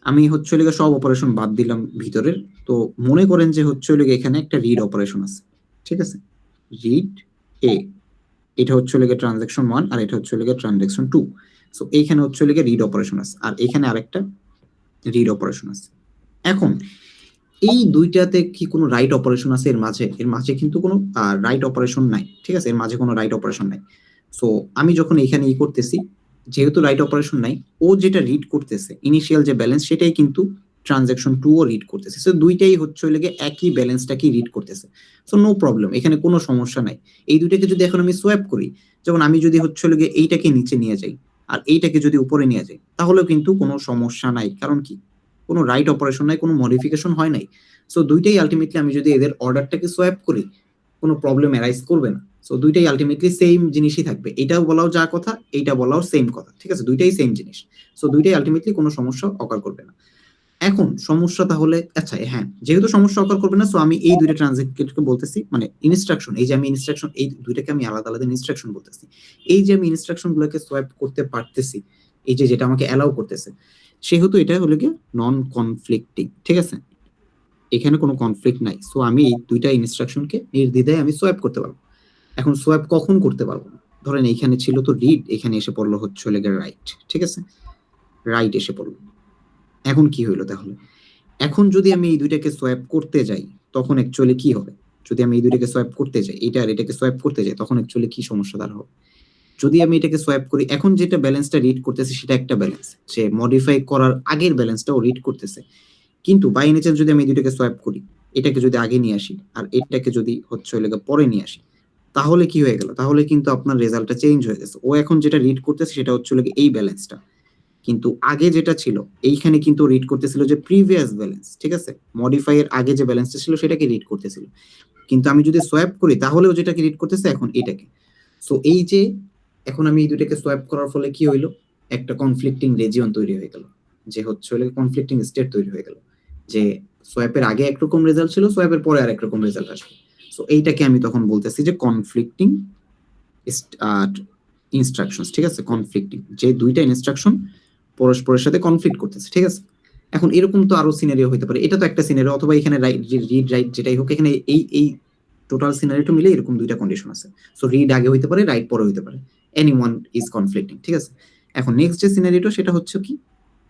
B: আমি হচ্ছে হলো গিয়ে সব অপারেশন বাদ দিলাম ভিতরের, তো মনে করেন যে হচ্ছে হলো গিয়ে এখানে একটা রিড অপারেশন আছে, ঠিক আছে, রিড এ, এটা হচ্ছে হলো গিয়ে ট্রানজাকশন 1 আর এটা হচ্ছে হলো গিয়ে ট্রানজাকশন 2। সো এইখানে হচ্ছে হলো গিয়ে রিড অপারেশন আছে আর এখানে আরেকটা রিড অপারেশন আছে। এখন এই দুইটাতে কি কোনো রাইট অপারেশন আছে এর মাঝে? এর মাঝে কিন্তু কোনো রাইট অপারেশন নাই, ঠিক আছে, এর মাঝে কোনো রাইট অপারেশন নাই। সো আমি যখন এখানে করতেছি, যেহেতু রাইট অপারেশন নাই, ও যেটা রিড করতেছে ইনিশিয়াল যে ব্যালেন্স সেটাই কিন্তু ট্রানজাকশন 2 ও রিড করতেছে। সো দুইটাই হচ্ছে হলো গিয়ে একই ব্যালেন্সটাকে রিড করতেছে। সো নো প্রবলেম, এখানে কোনো সমস্যা নাই। এই দুইটাকে যদি এখন আমি সোয়াপ করি, যেমন আমি যদি হচ্ছে হলো গিয়ে এইটাকে নিচে নিয়ে যাই আর এইটাকে যদি উপরে নিয়ে যাই, তাহলেও কিন্তু কোনো সমস্যা নাই। কারণ কি, কোনো রাইট অপারেশন নাই, কোনো মডিফিকেশন হয় নাই। সো দুইটাই আলটিমেটলি আমি যদি এদের অর্ডারটাকে সোয়াপ করি, কোনো প্রবলেম অ্যারাইজ করবে না। সো দুইটাই আলটিমেটলি সেম জিনিসই থাকবে, এটাও বলাও যা কথা, এইটা বলাও সেম কথা, ঠিক আছে, দুইটাই সেম জিনিস। সো দুইটাই আলটিমেটলি কোনো সমস্যা অকার করবে না। এখন সমস্যা তাহলে, আচ্ছা হ্যাঁ, যেহেতু সমস্যা অকার করবে না, সো আমি এই দুইটা ট্রানজেক্টকে বলতেছি, মানে ইনস্ট্রাকশন, এই যে আমি ইনস্ট্রাকশন, এই দুইটাকে আমি আলাদা আলাদা ইনস্ট্রাকশন বলতেছি। এই যে আমি ইনস্ট্রাকশন গুলোকে সোয়াপ করতে পারতেছি, এই যে যেটা আমাকে অ্যালাউ করতেছে, সেহেতু এটা হলো গিয়ে নন কনফ্লিক্টিং, ঠিক আছে, এখানে কোনো কনফ্লিক্ট নাই। সো আমি এই দুইটা ইনস্ট্রাকশনকে নির্দ্বিধায় আমি সোয়াপ করতে পারবো। এখন সোয়াপ কখন করতে পারবো? ধরেন এইখানে ছিল তো রিড, এখানে এসে পড়লো হচ্ছে হলো গিয়ে রাইট, ঠিক আছে, রাইট এসে পড়লো। এখন কি হইলো তাহলে? এখন যদি আমি এই দুইটাকে সোয়াপ করতে যাই, তখন অ্যাকচুয়ালি কি হবে? যদি আমি এই দুইটাকে সোয়াপ করতে যাই, এটা আর এটাকে সোয়াপ করতে যাই, তখন অ্যাকচুয়ালি কি সমস্যা দাঁড় হবে? যদি আমি এটাকে সোয়াপ করি, এখন যেটা ব্যালেন্সটা রিড করতেছে সেটা একটা ব্যালেন্স, যে মডিফাই করার আগের ব্যালেন্সটা ও রিড করতেছে। কিন্তু বাই নেচার যদি আমি এই দুইটাকে সোয়াপ করি, এটাকে যদি আগে নিয়ে আসি আর এটাকে যদি হচ্ছে হলো গিয়ে পরে নিয়ে আসি, তাহলে কি হয়ে গেল? তাহলে কিন্তু আপনার রেজাল্টটা চেঞ্জ হয়ে গেছে। ও এখন যেটা রিড করতেছে সেটা হচ্ছে হলো গিয়ে এই ব্যালেন্সটা, কিন্তু আগে যেটা ছিল এইখানে কিন্তু রিড করতেছিল যে প্রিভিয়াস ব্যালেন্স, ঠিক আছে, মডিফাই এর আগে যে ব্যালেন্সটা ছিল সেটাকে রিড করতেছিল। কিন্তু আমি যদি সোয়াপ করি, তাহলেও যেটাকে রিড করতেছে এখন এটাকে। সো এই যে এখন আমি এই দুইটাকে সোয়াপ করার ফলে কি হইলো? একটা কনফ্লিক্টিং রিজিয়ন তৈরি হয়ে গেল, যে হচ্ছে হলো কনফ্লিক্টিং স্টেট তৈরি হয়ে গেল, যে সোয়াপের আগে একরকম রেজাল্ট ছিল, সোয়াপের পরে আরেক রকম রেজাল্ট আসবে। সো এইটাকে আমি তখন বলতেছি যে কনফ্লিক্টিং ইনস্ট্রাকশনস, ঠিক আছে, কনফ্লিক্টিং, যে দুইটা ইনস্ট্রাকশন পরস্পরের সাথে কনফ্লিক্ট করতেছে, ঠিক আছে। এখন এরকম তো আরো সিনারিও হতে পারে, এটা তো একটা সিনারিও, অথবা এখানে রিড রাইট যেটাই হোক, এখানে এই টোটাল সিনারিটা মিলে এরকম দুইটা কন্ডিশন আছে। সো রিড আগে হইতে পারে, রাইট পরে হইতে পারে, এনিওয়ান ইজ কনফ্লিক্টিং, ঠিক আছে। এখন নেক্সট যে সিনারিটা সেটা হচ্ছে কি,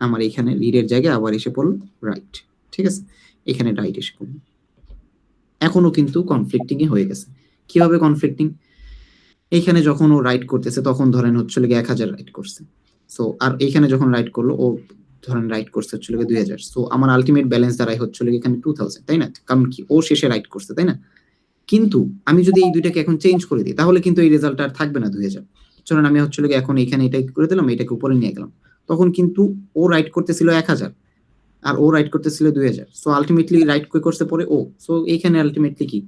B: আমার এখানে রিডের জায়গায় আবার এসে পড়লো রাইট, ঠিক আছে, এখানে রাইট এসে পড়লো, এখনো কিন্তু কনফ্লিক্টিং এ হয়ে গেছে। কিভাবে কনফ্লিক্টিং? এইখানে যখন ও রাইট করতেছে তখন ধরেন হচ্ছে 1000 রাইট করছে, সো আর এইখানে যখন রাইট করলো ও ধরেন রাইট করছে হচ্ছে 2000, সো আমার আলটিমেট ব্যালেন্স দাঁড়ায় হচ্ছে এখানে 2000, তাই না? কারণ কি, ও শেষে রাইট করছে, তাই না? কিন্তু আমি যদি এই দুইটাকে এখন চেঞ্জ করে দিই, তাহলে কিন্তু এই রেজাল্ট আর থাকবে না 2000। চলুন আমি হচ্ছে এখন এখানে এটাই করে দিলাম, এটাকে উপরে নিয়ে গেলাম, তখন কিন্তু ও রাইট করতেছিল 1000 আর ও রাইট করতেছিল 2000। সো আলটিমেটলি রাইট কই করছে পরে ও, সো এইখানে আলটিমেটলি কি,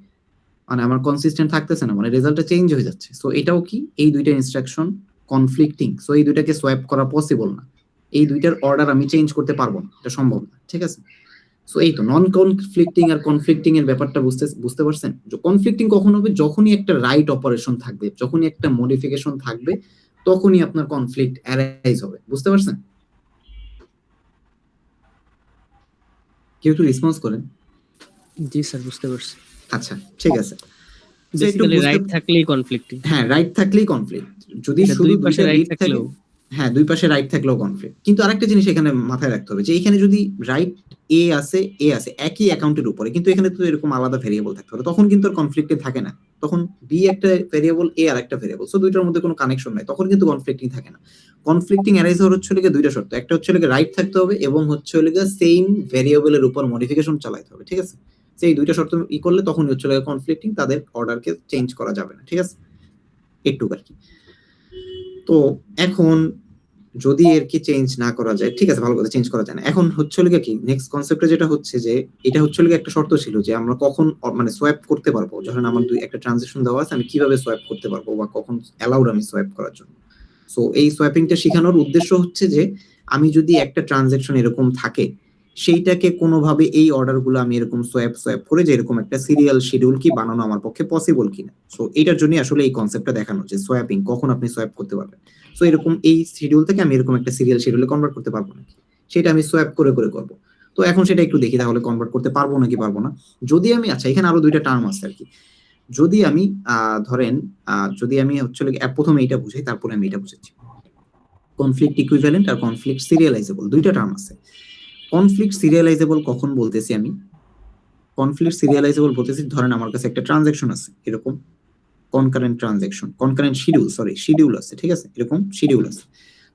B: মানে আমার কনসিস্টেন্ট থাকতেছে না, মানে রেজাল্টটা চেঞ্জ হয়ে যাচ্ছে। সো এটাও কি, এই দুইটা ইনস্ট্রাকশন কনফ্লিক্টিং, সো এই দুইটাকে সোয়াপ করা পসিবল না, এই দুইটার অর্ডার আমি চেঞ্জ করতে পারবো না, এটা সম্ভব না, ঠিক আছে। সো এই তো নন কনফ্লিক্টিং আর কনফ্লিক্টিং এর ব্যাপারটা বুঝতে পারছেন? যে কনফ্লিক্টিং কখন হবে? যখনই একটা রাইট অপারেশন থাকবে, যখনই একটা মডিফিকেশন থাকবে, তখনই আপনার কনফ্লিক্ট অ্যারাইজ হবে। বুঝতে পারছেন? কেউ একটু রেসপন্স করেন।
E: জি স্যার, বুঝতে পারছি।
B: আচ্ছা ঠিক আছে,
E: বেসিক্যালি রাইট থাকলেই কনফ্লিক্টিং।
B: হ্যাঁ, রাইট থাকলেই কনফ্লিক্ট। যদি শুধু
E: দুই পাশে
B: দুইটা
E: রাইট
B: রিড থাকে,
E: থাকলেও,
B: হ্যাঁ দুই পাশে রাইট থাকলেও কনফ্লিক্ট। কিন্তু আরেকটা জিনিস এখানে মাথায় রাখতে হবে, যে এখানে যদি রাইট এ আছে একই অ্যাকাউন্টের উপরে, কিন্তু এখানে তো এরকম আলাদা ভেরিয়েবল থাকতে পারে, তখন কিন্তু আর কনফ্লিক্টে থাকে না। তখন বি একটা ভেরিয়েবল, এ আর একটা ভেরিয়েবল, সো দুইটার মধ্যে কোনো কানেকশন নাই, তখন কিন্তু কনফ্লিক্টিং থাকে না। কনফ্লিক্টিং অ্যারাইজ হওয়ার হচ্ছে দুইটা শর্ত, একটা হচ্ছে রাইট থাকতে হবে এবং হচ্ছে সেম ভেরিয়েবলের উপর মডিফিকেশন চালাতে হবে, ঠিক আছে। সেই দুইটা শর্ত করলে তখন হচ্ছে কনফ্লিক্টিং, তাদের অর্ডারকে চেঞ্জ করা যাবে না, ঠিক আছে, একটু আর কি। তো এখন যদি এর কি চেঞ্জ না করা যায়, ঠিক আছে, ভালো কথা, চেঞ্জ করা যায় না। এখন হচ্ছে হলো গিয়ে কি নেক্সট কনসেপ্টে যেটা হচ্ছে যে এটা হচ্ছে হলো গিয়ে একটা শর্ত ছিল যে আমরা কখন মানে সোয়াপ করতে পারবো, যখন আমার একটা ট্রানজাকশন দেওয়া আছে আমি কিভাবে সোয়াপ করতে পারবো বা কখন অ্যালাউড আমি সোয়াপ করার জন্য। সো এই সোয়াপিংটা শেখানোর উদ্দেশ্য হচ্ছে যে আমি যদি একটা ট্রানজাকশন এরকম থাকে সেইটাকে কোনোভাবে এই অর্ডারগুলো আমি এরকম সোয়াপ করে যে এরকম একটা সিরিয়াল শিডিউল কি বানানো আমার পক্ষে পসিবল কিনা। সো এটার জন্য আসলে এই কনসেপ্টটা দেখানো যে সোয়াপিং কখন আপনি সোয়াপ করতে পারবেন। সো এরকম এই শিডিউল থেকে আমি এরকম একটা সিরিয়াল শিডিউলে কনভার্ট করতে পারবো নাকি, সেটা আমি সোয়াপ করে করবো। তো এখন সেটা একটু দেখি তাহলে কনভার্ট করতে পারবো নাকি পারবো না। যদি আমি, আচ্ছা এখানে আরো দুইটা টার্ম আছে আর কি, যদি আমি ধরেন যদি আমি হচ্ছে প্রথমে এইটা বুঝাই তারপরে আমি এটা বুঝাচ্ছি। কনফ্লিক্ট ইকুইভ্যালেন্ট আর কনফ্লিক্ট সিরিয়ালাইজেবল দুইটা টার্ম আছে। কনফ্লিক্ট সিরিয়ালাইজেবল কখন বলতেছি আমি, কনফ্লিক্ট সিরিয়ালাইজেবল বলতেছি ধরেন আমার কাছে একটা ট্রানজাকশন আছে এরকম কনকারেন্ট ট্রানজাকশন, কনকারেন্ট শিডিউল আছে, ঠিক আছে, এরকম শিডিউল আছে।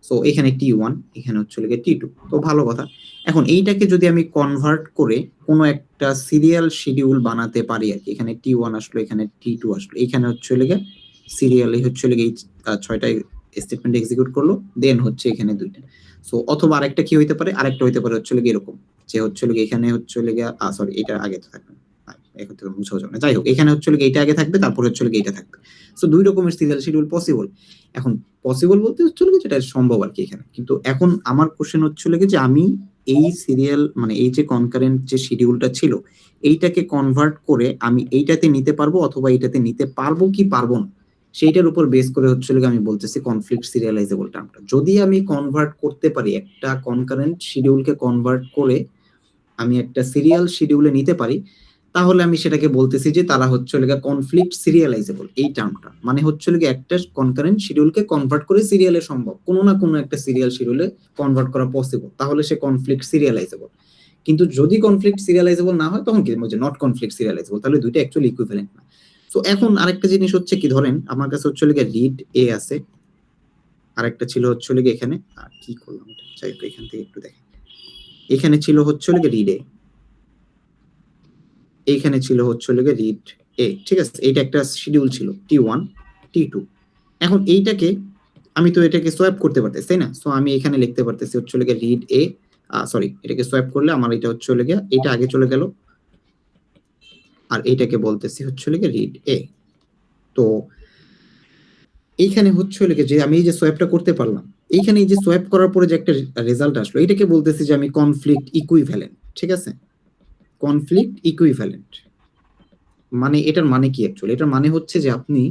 B: সো এখানে T1, এখানে হচ্ছে T2, তো ভালো কথা। এখন এইটাকে যদি আমি কনভার্ট করে কোনো একটা সিরিয়াল শিডিউল বানাতে পারি আর কি, এখানে T1 আসলো, এখানে T2 আসলো, এখানে হচ্ছে সিরিয়ালি হচ্ছে এই 6টা স্টেটমেন্ট এক্সিকিউট করলো, দেন হচ্ছে এখানে 2টা। সো অথবা আরেকটা কি হইতে পারে, আরেকটা হইতে পারে হচ্ছে এরকম যে হচ্ছে এখানে হচ্ছে সরি এটা আগে তো থাকবে, এখন থেকে মুছে যাবে না, যাই হোক এখানে হচ্ছে এইটা আগে থাকবে, তারপর হচ্ছে এইটা থাকবে। সো দুই রকমের সিরিয়াল শিডিউল পসিবল। এখন পসিবল বলতে হচ্ছে যেটা সম্ভব আর কি এখানে। কিন্তু এখন আমার কোশ্চেন হচ্ছে যে আমি এই সিরিয়াল মানে এই যে কনকারেন্ট যে শিডিউলটা ছিল এইটাকে কনভার্ট করে আমি এইটাতে নিতে পারবো অথবা এইটাতে নিতে পারবো কি পারবো না, সেইটার উপর বেস করে হচ্ছে আমি বলতেছি কনফ্লিক্ট সিরিয়ালাইজেবল টার্মটা। যদি আমি কনভার্ট করতে পারি একটা কনকারেন্ট শিডিউলকে কনভার্ট করে আমি একটা সিরিয়াল শিডিউলে নিতে পারি, তাহলে আমি সেটাকে বলতেছি যে তারা হচ্ছে কনফ্লিক্ট সিরিয়ালাইজেবল। এই টার্মটা মানে হচ্ছে একটা কনকারেন্ট শিডিউলকে কনভার্ট করে সিরিয়ালে সম্ভব, কোনো না কোনো একটা সিরিয়াল শিডিউলে কনভার্ট করা পসিবল, তাহলে সে কনফ্লিক্ট সিরিয়ালাইজেবল। কিন্তু যদি কনফ্লিক্ট সিরিয়ালাইজেবল না হয় তখন কি বলছে নট কনফ্লিক্ট সিরিয়ালাইজেবল, তাহলে দুইটা অ্যাকচুয়ালি ইকুইভ্যালেন্ট না। সো এখন আরেকটা জিনিস হচ্ছে কি, ধরেন আমার কাছে হচ্ছে রিড এ আছে, আরেকটা ছিল হচ্ছে এখানে, আর কি করলাম এটা, যাই হোক এখান থেকে একটু দেখেন, এখানে ছিল হচ্ছে রিড এ, এইখানে ছিল হচ্ছে রিড এ, ঠিক আছে, এইটা একটা শিডিউল ছিল T1 T2। এখন এইটাকে আমি তো এটাকে সোয়াপ করতে পারতেছি তাই না, সো আমি এখানে লিখতে পারতেছি হচ্ছে রিড এ, সরি এটাকে সোয়াপ করলে আমার এটা হচ্ছে এটা আগে চলে গেল আর এইটাকে বলতেছি হচ্ছে রিড এ। তো এইখানে হচ্ছে যে আমি এই যে সোয়াপটা করতে পারলাম, এইখানে এই যে সোয়াপ করার পরে যে একটা রেজাল্ট আসলো এটাকে বলতেছি যে আমি কনফ্লিক্ট ইকুইভ্যালেন্ট, ঠিক আছে, কনফ্লিক্ট ইকুইভ্যালেন্ট। মানে এটার মানে কি অ্যাকচুয়ালি, এটার মানে হচ্ছে যে আপনি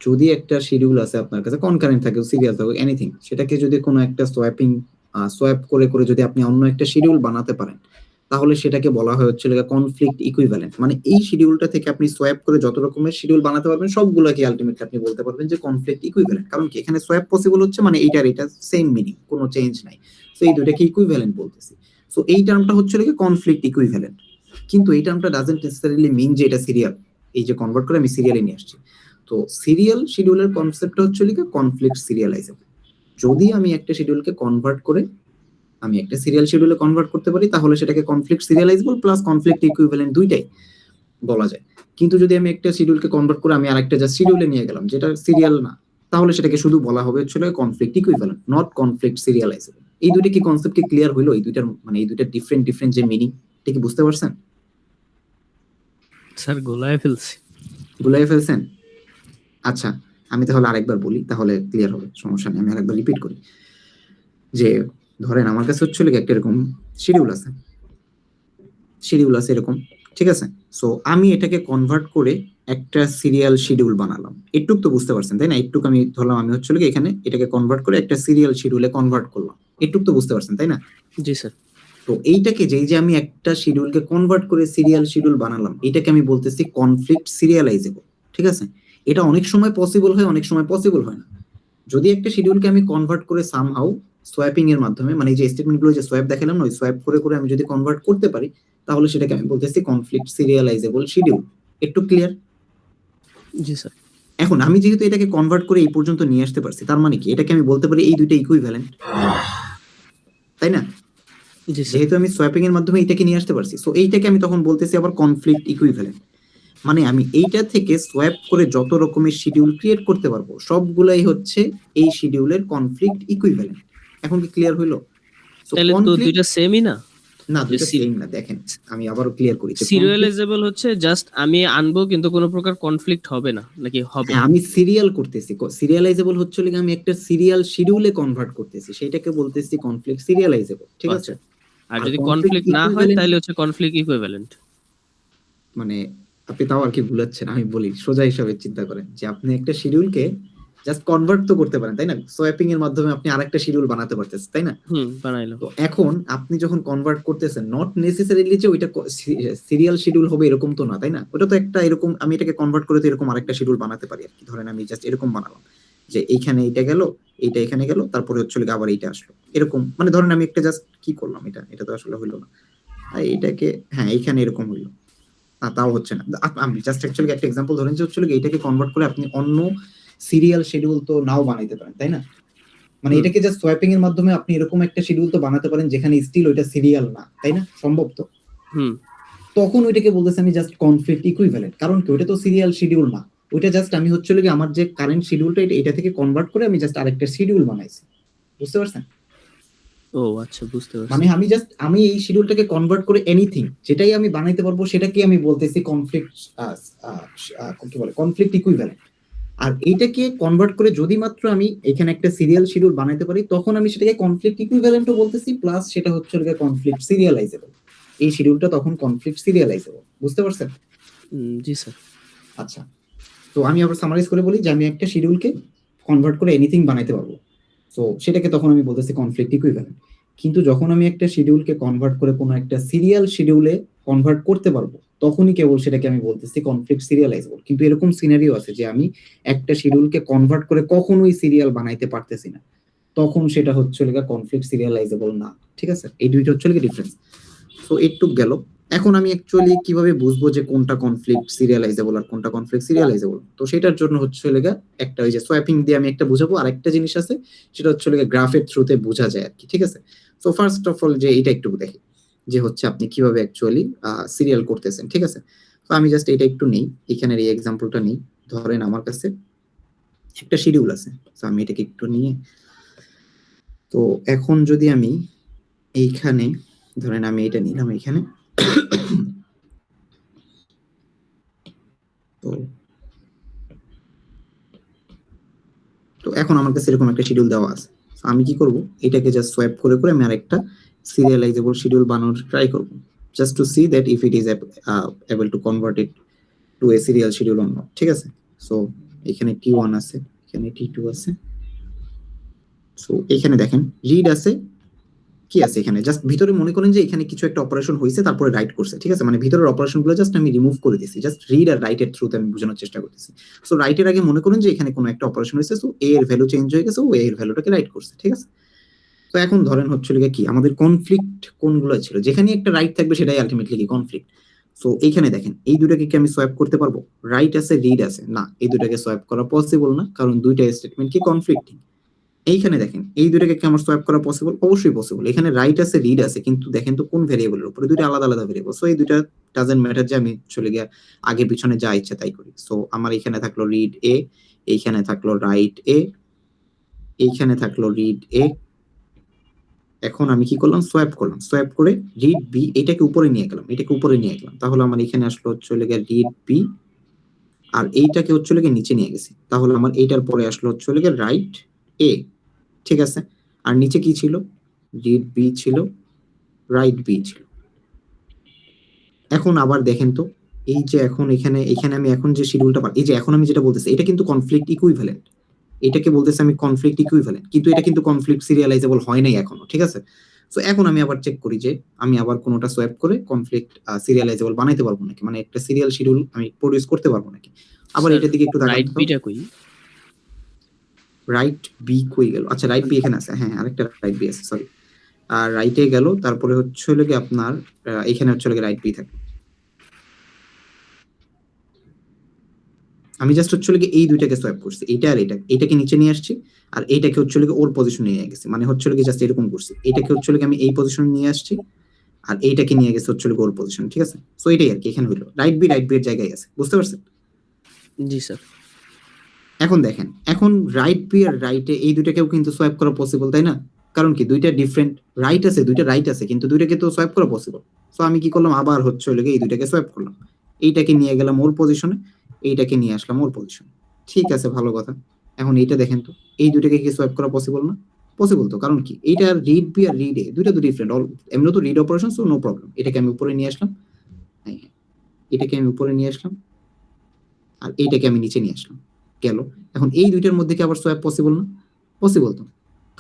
B: যদি একটা শিডিউল আছে আপনার কাছে কনকারেন্ট থাকে, সিরিয়াল থাকে, এনিথিং, সেটাকে যদি কোনো একটা সোয়াপ করে যদি আপনি অন্য একটা শিডিউল বানাতে পারেন তাহলে সেটাকে বলা হয় হচ্ছে কনফ্লিক্ট ইকুইভ্যালেন্ট। মানে এই শিডিউলটা থেকে আপনি সোয়াপ করে যত রকমের শিডিউল বানাতে পারবেন সবগুলোকে আলটিমেটলি আপনি বলতে পারবেন যে কনফ্লিক্ট ইকুইভ্যালেন্ট। কারণ কি এখানে সোয়াপ পসিবল হচ্ছে মানে এইটার এটা সেম মিনিং, কোনো চেঞ্জ নাই। সো এই দুইটাকে ইকুইভ্যালেন্ট বলতেছি। সো এই টার্মটা হচ্ছে কনফ্লিক্ট ইকুইভ্যালেন্ট। কিন্তু এই টার্মটা ডাজন্ট নেসেসারিলি মিন যে এটা সিরিয়াল, এই যে কনভার্ট করে আমি সিরিয়ালে নিয়ে আসছি। তো সিরিয়াল শিডিউলের কনসেপ্টটা হচ্ছে কনফ্লিক্ট সিরিয়ালাইজেবল। যদি আমি একটা শিডিউলকে কনভার্ট করে আমি একটা সিরিয়াল শিডিউলে কনভার্ট করতে পারি তাহলে সেটাকে conflict serializable plus conflict equivalent দুইটাই বলা যায়। কিন্তু যদি আমি একটা শিডিউলকে কনভার্ট করে আমি আরেকটা যা শিডিউলে নিয়ে গেলাম যেটা সিরিয়াল না, তাহলে সেটাকে শুধু বলা হবে হচ্ছে conflict equivalent, not conflict serializable. এই দুইটা কি কনসেপ্ট কি ক্লিয়ার হইলো? এই দুইটার মানে এই দুইটা ডিফারেন্ট যে মিনিং, এটা কি বুঝতে পারছেন?
E: স্যার
B: গুলাই ফেলছেন? আচ্ছা আমি তাহলে আরেকবার বলি তাহলে ক্লিয়ার হবে, সমস্যা নেই, আমি আরেকবার রিপিট করি। যে ধরেন আমার কাছে হচ্ছে একটা এরকম শিডিউল আছে এরকম, ঠিক আছে। সো আমি এটাকে কনভার্ট করে একটা সিরিয়াল শিডিউল বানালাম, একটু তো বুঝতে পারছেন তাই না? একটু আমি ধরলাম আমি হচ্ছে এখানে এটাকে কনভার্ট করে একটা সিরিয়াল শিডিউলে কনভার্ট করলাম, একটু তো বুঝতে পারছেন তাই না?
E: জি স্যার।
B: তো এইটাকে যেই যে আমি একটা শিডিউলকে কনভার্ট করে সিরিয়াল শিডিউল বানালাম এটাকে আমি বলতেছি কনফ্লিক্ট সিরিয়ালাইজেবল, ঠিক আছে। এটা অনেক সময় পসিবল হয়, অনেক সময় পসিবল হয় না। যদি একটা শিডিউলকে আমি কনভার্ট করে সামহাউ সোয়াপিং এর মাধ্যমে, মানে যে স্টেটমেন্টগুলো যে সোয়াপ দেখালাম না, ওই সোয়াপ করে আমি যদি কনভার্ট করতে পারি তাহলে সেটাকে আমি বলতেছি কনফ্লিক্ট সিরিয়ালাইজেবল শিডিউল। একটু ক্লিয়ার?
E: জি স্যার।
B: এখন আমি যেহেতু এটাকে কনভার্ট করে এই পর্যন্ত নিয়ে আসতে পারছি তার মানে কি এটাকে আমি বলতে পারি এই দুইটা ইকুইভ্যালেন্ট, তাই না? যেহেতু আমি সোয়াপিং এর মাধ্যমে এইটাকে নিয়ে আসতে পারছি, সো এইটাকে আমি তখন বলতেছি আবার কনফ্লিক্ট ইকুইভ্যালেন্ট। মানে আমি এইটা থেকে সোয়াপ করে যত রকমের শিডিউল ক্রিয়েট করতে পারবো সবগুলাই হচ্ছে এই শিডিউলের কনফ্লিক্ট ইকুইভ্যালেন্ট। এখন কি ক্লিয়ার হইলো? সো
E: তাহলে তো
B: কনফ্লিক্ট
E: দুইটা সেমই না।
B: না, দুইটা
E: যে
B: সেম না। দেখেন আমি আবারও ক্লিয়ার করি যে conflict-
E: সিরিয়ালাইজেবল হচ্ছে জাস্ট আমি আনবো কিন্তু কোনো প্রকার কনফ্লিক্ট হবে না নাকি হবে?
B: হ্যাঁ, আমি সিরিয়াল করতেছি। সিরিয়ালাইজেবল হচ্ছে হলো গিয়ে আমি একটা সিরিয়াল শিডিউলে কনভার্ট করতেছি, সেটাকে বলতেছি কনফ্লিক্ট সিরিয়ালাইজেবল, ঠিক আছে?
E: আচ্ছা। আর
B: আর
E: যদি
B: conflict
E: কনফ্লিক্ট না হয়
B: equivalent
E: তাহলে হচ্ছে কনফ্লিক্ট ইকুইভ্যালেন্ট।
B: মানে আপনি তাও আর কি ভুলাচ্ছেন। আমি বলি সোজা হিসাবে চিন্তা করেন যে আপনি একটা শিডিউলকে জাস্ট কনভার্ট তো করতে পারেন, তাই না? সোয়াপিং এর মাধ্যমে আপনি আরেকটা শিডিউল বানাতে পারতেছেন, তাই না?
E: বানাইলাম।
B: তো এখন আপনি যখন কনভার্ট করতেছেন, নট নেসেসারিলি যে ওইটা সিরিয়াল শিডিউল হবে এরকম তো না, তাই না? ওটা তো একটা এরকম, আমি এটাকে কনভার্ট করে তো এরকম আরেকটা শিডিউল বানাতে পারি আর কি। ধরেন আমি জাস্ট এরকম বানালাম যে এইখানে এইটা গেল, এইটা এখানে গেল, তারপরে হচ্ছে আবার এইটা আসলো, এরকম। মানে ধরেন আমি একটা জাস্ট কি করলাম, এটা তো আসলে হইলো না। আর এইটাকে হ্যাঁ এইখানে এরকম হইলো, তাও হচ্ছে না। আমি জাস্ট অ্যাকচুয়ালি একটা এক্সাম্পল ধরেন যে হচ্ছে এইটাকে কনভার্ট করে আপনি অন্য সিরিয়াল শিডিউল তো নাও বানাইতে পারেন, তাই না? মানে এটাকে জাস্ট সোয়াপিং এর মাধ্যমে আপনি এরকম একটা শিডিউল তো বানাতে পারেন যেখানে স্টিল ওইটা সিরিয়াল না, তাই না? সম্ভব তো। তখন ওইটাকে বলতেছে আমি জাস্ট কনফ্লিক্ট ইকুইভ্যালেন্ট, কারণ কি ওইটা তো সিরিয়াল শিডিউল না, ওইটা জাস্ট আমি হচ্ছে কি আমার যে কারেন্ট শিডিউলটা এটা থেকে কনভার্ট করে আমি জাস্ট আরেকটা শিডিউল বানাইছি। বুঝতে পারছেন?
E: ও আচ্ছা, বুঝতে পারছি।
B: মানে আমি এই শিডিউলটাকে কনভার্ট করে এনিথিং যেটাই আমি বানাইতে পারবো সেটাকে আমি বলতেছি কনফ্লিক্ট কি বলে কনফ্লিক্ট ইকুইভ্যালেন্ট। আর এইটাকে কনভার্ট করে যদি মাত্র আমি এখানে একটা সিরিয়াল শিডিউল বানাইতে পারি তখন আমি সেটাকে কনফ্লিক্ট ইকুইভ্যালেন্টও বলতেছি, প্লাস সেটা হচ্ছে কনফ্লিক্ট সিরিয়ালাইজেবল। এই শিডিউলটা তখন কনফ্লিক্ট সিরিয়ালাইজেবল। বুঝতে পারছেন?
E: জি স্যার।
B: আচ্ছা, তো আমি আবার সামারাইজ করে বলি যে আমি একটা শিডিউলকে কনভার্ট করে এনিথিং বানাইতে পারবো, তো সেটাকে তখন আমি বলতেছি কনফ্লিক্ট ইকুইভ্যালেন্ট। কিন্তু যখন আমি একটা শিডিউলকে কনভার্ট করে কোনো একটা সিরিয়াল শিডিউলে কনভার্ট করতে পারবো তখনই কেবল সেটাকে আমি বলতেছি কনফ্লিক্ট সিরিয়ালাইজেবল। কিন্তু এরকম সিনারিও আছে যে আমি একটা শিডিউলকে কনভার্ট করে কখনোই সিরিয়াল বানাইতে পারতেছি না, তখন সেটা হচ্ছে কনফ্লিক্ট সিরিয়ালাইজেবল না। ঠিক আছে, এই দুইটা হচ্ছে ডিফারেন্স। তো এইটুক গেল। এখন আমি অ্যাকচুয়ালি কিভাবে বুঝবো যে কোনটা কনফ্লিক্ট সিরিয়ালাইজেবল আর কোনটা কনফ্লিক্ট সিরিয়ালাইজেবল? তো সেটার জন্য হচ্ছে একটা ওই যে সোয়াপিং দিয়ে আমি একটা বুঝাবো, আর একটা জিনিস আছে সেটা হচ্ছে গ্রাফের থ্রুতে বোঝা যায় আর কি। ঠিক আছে, সো ফার্স্ট অফ অল যে এটা একটু দেখি যে হচ্ছে আপনি কিভাবে অ্যাকচুয়ালি সিরিয়াল করতেছেন। ঠিক আছে, তো আমি জাস্ট এটা একটু নেই, এখানের এই এক্সাম্পলটা নেই। ধরেন আমার কাছে একটা শিডিউল আছে, তো আমি এটাকে একটু নিয়ে, তো এখন যদি আমি এইখানে ধরেন আমি এটা নিলাম এখানে, তো এখন আমার কাছে এরকম একটা শিডিউল দেওয়া আছে। আমি কি করব, এটাকে জাস্ট সোয়াপ করে করে আমি আরেকটা সিরিয়ালাইজেবল শিডিউল বানানোর ট্রাই করব, just to see that if it is able to convert it to a serial schedule or not. ঠিক আছে, সো এখানে T1 আছে, এখানে T2 আছে, সো এখানে দেখেন রিড আছে, কি আছে এখানে জাস্ট ভিতরে মনে করেন যে এখানে কিছু একটা অপারেশন হয়েছে তারপরে রাইট করছে। ঠিক আছে, মানে ভিতরের অপারেশনগুলো জাস্ট আমি রিমুভ করে দিয়েছি, জাস্ট রিড আর রাইট এর থ্রুতে আমি বোঝানোর চেষ্টা করতেছি। সো রাইটের আগে মনে করেন যে এখানে কোনো একটা অপারেশন হয়েছে, সো এ এর ভ্যালু চেঞ্জ হয়ে গেছে, ও এ এর ভ্যালুটাকে রাইট করছে। ঠিক আছে, তো এখন ধরেন হচ্ছে কি আমাদের কনফ্লিক্ট কোনগুলো ছিল, যেখানে একটা রাইট থাকবে সেটাই আলটিমেটলি কি কনফ্লিক্ট। সো এইখানে দেখেন এই দুটাকে কি আমি সোয়াপ করতে পারবো? রাইট আছে রিড আছে, না এই দুটাকে সোয়াপ করা পসিবল না, কারণ দুইটা স্টেটমেন্ট কি কনফ্লিক্টিং। এইখানে দেখেন এই দুটাকে কি আমার সোয়াপ করা পসিবল? অবশ্যই পসিবল। এখানে রাইট আছে রিড আছে, কিন্তু দেখেন তো কোন ভেরিয়েবলের উপরে, দুইটা আলাদা আলাদা ভেরিয়েবল। সো এই দুইটা ডাজন্ট ম্যাটার যে আমি চলে গিয়ে আগে পিছনে যা ইচ্ছা তাই করি। সো আমার এখানে থাকলো রিড এ, এইখানে থাকলো রাইট এ, এইখানে থাকলো রিড এ। এখন আমি কি করলাম, সোয়াপ করলাম, সোয়াপ করে রিড বি এটাকে উপরে নিয়ে গেলাম, এটাকে উপরে নিয়ে গেলাম, তাহলে আমার এখানে আসলো চলে গিয়ে রিড বি, আর এইটাকে হচ্ছে নিচে নিয়ে গেছি, তাহলে আমার এইটার পরে আসলো হচ্ছে রাইট এ। ঠিক আছে, আর নিচে কি ছিল? রিড বি ছিল, রাইট বি ছিল। এখন আবার দেখেন তো এই যে এখন এখানে আমি এখন যে শিডিউলটা এই যে এখন আমি যেটা বলতেছি এটা কিন্তু কনফ্লিক্ট ইকুইভ্যালেন্ট, এটাকে বলতেছি আমি কনফ্লিক্ট ইকুইভ্যালেন্ট, কিন্তু এটা কিন্তু কনফ্লিক্ট সিরিয়ালাইজেবল হয় নাই এখনো। ঠিক আছে, সো এখন আমি আবার চেক করি যে আমি আবার কোনোটা সোয়াপ করে কনফ্লিক্ট সিরিয়ালাইজেবল বানাইতে পারবো নাকি, মানে একটা সিরিয়াল শিডিউল আমি প্রডিউস করতে পারবো নাকি। আবার এটার দিকে একটু তাকান,
E: রাইট বিটা কই?
B: রাইট বি কই গেল? আচ্ছা রাইট বি এখানে আছে, হ্যাঁ আরেকটা রাইট বি আছে, সরি। আর রাইটে গেল, তারপরে হচ্ছে আপনার এখানে হচ্ছে রাইট বি থাকে। আমি জাস্ট হচ্ছে এই দুইটাকে সোয়াপ করছি, এইটা আর এইটাকে নিচে নিয়ে আসছি, আর এইটাকে হচ্ছে ওর পজিশনে নিয়ে গেছি, মানে হচ্ছে জাস্ট এরকম করছি, এইটাকে হচ্ছে আমি এই পজিশনে নিয়ে আসছি, আর এইটাকে নিয়ে গেছে হচ্ছে ওর পজিশন। ঠিক আছে, সো এটাই আর কি এখানে হইলো, রাইট বি এর জায়গায় আছে। বুঝতে পারছেন?
E: জি স্যার।
B: এখন দেখেন, এখন রাইট বি আর রাইটে এই দুটাকেও কিন্তু সোয়াপ করা পসিবল, তাই না? কারণ কি দুইটা ডিফারেন্ট রাইট আছে, দুইটা রাইট আছে, কিন্তু দুইটাকে তো সোয়াইপ করা পসিবল। সো আমি কি করলাম, আবার হচ্ছে লেগে এই দুইটাকে সোয়াইপ করলাম, এইটাকে নিয়ে গেলাম ওর পজিশনে, এইটাকে নিয়ে আসলাম ওর পজিশনে। ঠিক আছে, ভালো কথা। এখন এইটা দেখেন তো, এই দুইটাকে কি সোয়াইপ করা পসিবল না? পসিবল তো, কারণ কি এইটা রিড বি আর রিড এ দুইটা তো ডিফারেন্ট। এমনি তো read operation, so no problem. এটাকে আমি উপরে নিয়ে আসলাম, হ্যাঁ, এটাকে আমি উপরে নিয়ে আসলাম, আর এইটাকে আমি নিচে নিয়ে আসলাম, গেল। এখন এই দুইটার মধ্যে কি আবার সোয়াইপ পসিবল না? পসিবল তো,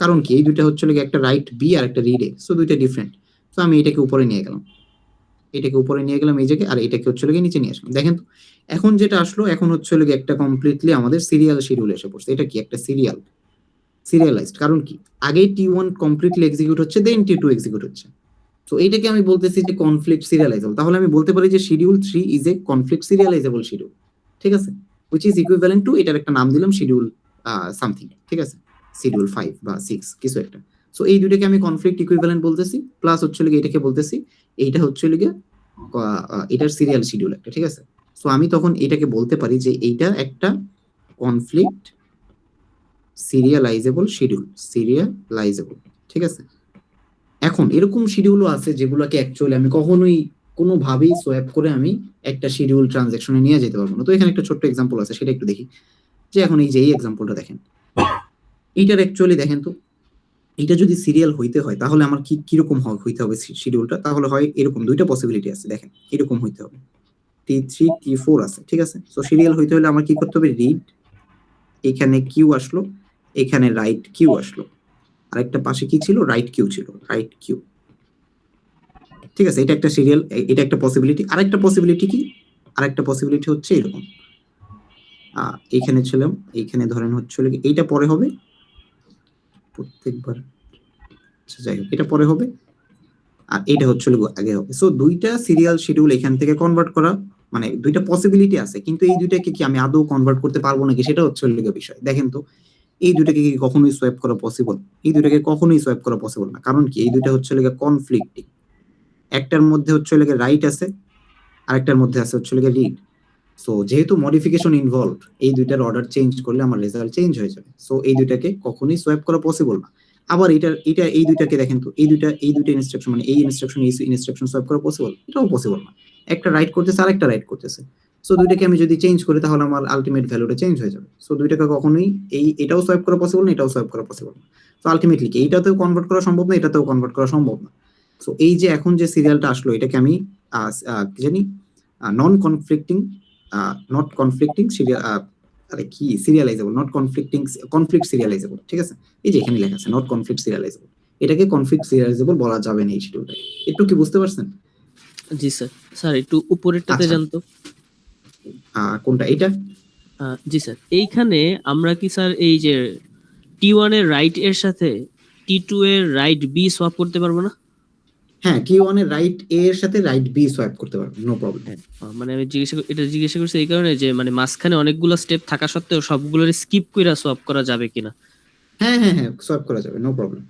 B: কারণ কি এই দুইটা হচ্ছে লেগে একটা রাইট বি আর একটা রিড এ, সো দুইটা ডিফারেন্ট। সো আমি এটাকে উপরে নিয়ে গেলাম, এটাকে উপরে নিয়ে গেলাম এই জায়গায়, আর এটাকে হচ্ছে লেগে নিচে নিয়ে আসলাম। দেখেন তো এখন যেটা আসলো, এখন হচ্ছে লেগে একটা কমপ্লিটলি আমাদের সিরিয়াল শিডিউল এসে পড়ছে। এটা কি একটা সিরিয়ালাইজড, কারণ কি আগে T1 কমপ্লিটলি এক্সিকিউট হচ্ছে, দেন T2 এক্সিকিউট হচ্ছে। তো এইটাকে আমি বলতেছি যে কনফ্লিক্ট সিরিয়ালাইজেবল। তাহলে আমি বলতে পারি যে schedule 3 is a conflict serializable schedule, ঠিক আছে, হুইচ ইজ ইকুইভ্যালেন্ট টু, এটার একটা নাম দিলাম শিডিউল সামথিং, ঠিক আছে, শিডিউল 5 বা 6 কিছু একটা। সো এই দুইটাকে আমি কনফ্লিক্ট ইকুইভ্যালেন্ট বলতেছি, প্লাস হচ্ছে লিগে এটাকে বলতেছি এইটা হচ্ছে লিগে এটার সিরিয়াল শিডিউল একটা, ঠিক আছে। সো আমি তখন এটাকে বলতে পারি যে এইটা একটা কনফ্লিক্ট সিরিয়ালাইজেবল শিডিউল, সিরিয়ালাইজেবল, ঠিক আছে। এখন এরকম শিডিউলও আছে যেগুলোকে অ্যাকচুয়ালি আমি কখনোই কোনোভাবেই সোয়াপ করে আমি একটা শিডিউল ট্রানজাকশনে নিয়ে যেতে পারবো না। তো এখানে একটা ছোট্ট এক্সাম্পল আছে, সেটা একটু দেখি। যে এখন এই যে এই এক্সাম্পলটা দেখেন, এইটার অ্যাকচুয়ালি দেখেন তো, এটা যদি সিরিয়াল হইতে হয় তাহলে আমার কি কিরকম হইতে হবে শিডিউলটা? তাহলে হয় এরকম, দুইটা পসিবিলিটি আছে, দেখেন এরকম হইতে হবে, T3 T4 আছে, ঠিক আছে। সো সিরিয়াল হইতে হলে আমার কি করতে হবে, রিড, এখানে কিউ আসলো, এখানে রাইট কিউ আসলো, আরেকটা পাশে কি ছিল, রাইট কিউ ছিল, রাইট কিউ, ঠিক আছে। এটা একটা সিরিয়াল, এটা একটা পসিবিলিটি। আরেকটা পসিবিলিটি কি, আরেকটা পসিবিলিটি হচ্ছে এরকম, এইখানে ছিলাম, এইখানে ধরেন হচ্ছে এইটা পরে হবে প্রত্যেকবার, আচ্ছা যাই হোক, এটা পরে হবে আর এটা হচ্ছে আগে হবে। সো দুইটা সিরিয়াল শিডিউল এখান থেকে কনভার্ট করা, মানে দুইটা পসিবিলিটি আছে, কিন্তু এই দুইটাকে কি আমি আদৌ কনভার্ট করতে পারবো নাকি সেটা হচ্ছে বিষয়। দেখেন তো এই দুইটাকে কি কখনোই সোয়াপ করা পসিবল? এই দুইটাকে কখনোই সোয়াপ করা পসিবল না, কারণ কি এই দুইটা হচ্ছে কনফ্লিক্টিং। একটার মধ্যে হচ্ছে রাইট আছে, আরেকটার মধ্যে আছে হচ্ছে রিড। সো যেহেতু মডিফিকেশন ইনভলভ, এই দুইটার অর্ডার চেঞ্জ করলে আমার রেজাল্ট চেঞ্জ হয়ে যাবে। সো এই দুইটাকে কখনোই সোয়াপ করা পসিবল না। আবার এটা এই দুইটাকে দেখেন তো, এই দুইটা ইনস্ট্রাকশন, মানে এই ইনস্ট্রাকশন সোয়াপ করা পসিবল? এটাও পসিবল না। একটা রাইট করতেছে, আরেকটা রাইট করতেছে। সো দুইটাকে আমি যদি চেঞ্জ করি তাহলে আমার আলটিমেট ভ্যালুটা চেঞ্জ হয়ে যাবে। সো দুইটাকে কখনোই এটাও সোয়াপ করা পসিবল না, এটাও সোয়াপ করা পসিবল না। তো আলটিমেটলি কি এইটাতেও কনভার্ট করা সম্ভব না, এটাতেও কনভার্ট করা সম্ভব না। সো এই যে এখন যে সিরিয়ালটা আসলো, এটাকে আমি কি জানি, নন কনফ্লিক্টিং, নট কনফ্লিক্টিং সিরিয়াল, আরে কি serializable, not conflicting, conflict serializable, ঠিক আছে। এই যে এখানে লেখা আছে নট কনফ্লিক্ট সিরিয়ালাইজেবল, এটাকে কনফ্লিক্ট সিরিয়ালাইজেবল বলা যাবে না এই শিডিউলটাকে। একটু কি বুঝতে পারছেন?
E: জি স্যার। স্যার একটু উপরেরটাতে
B: আচ্ছা।
E: জানতো।
B: কোনটা, এটা?
E: জি স্যার, এইখানে আমরা কি স্যার এই যে T1 এর রাইট এর সাথে T2 এর রাইট বি সোয়াপ করতে পারবো না?
B: হ্যাঁ, T1 এর রাইট এ এর সাথে রাইট বি সোয়াপ করতে পারবেন, নো প্রবলেম।
E: মানে আমি জিজ্ঞাসা করছি এই কারণে যে মানে মাঝখানে অনেকগুলো স্টেপ থাকা সত্ত্বেও সবগুলোর স্কিপ কইরা সোয়াপ করা যাবে কিনা।
B: হ্যাঁ হ্যাঁ হ্যাঁ, সোয়াপ করা যাবে, নো প্রবলেম।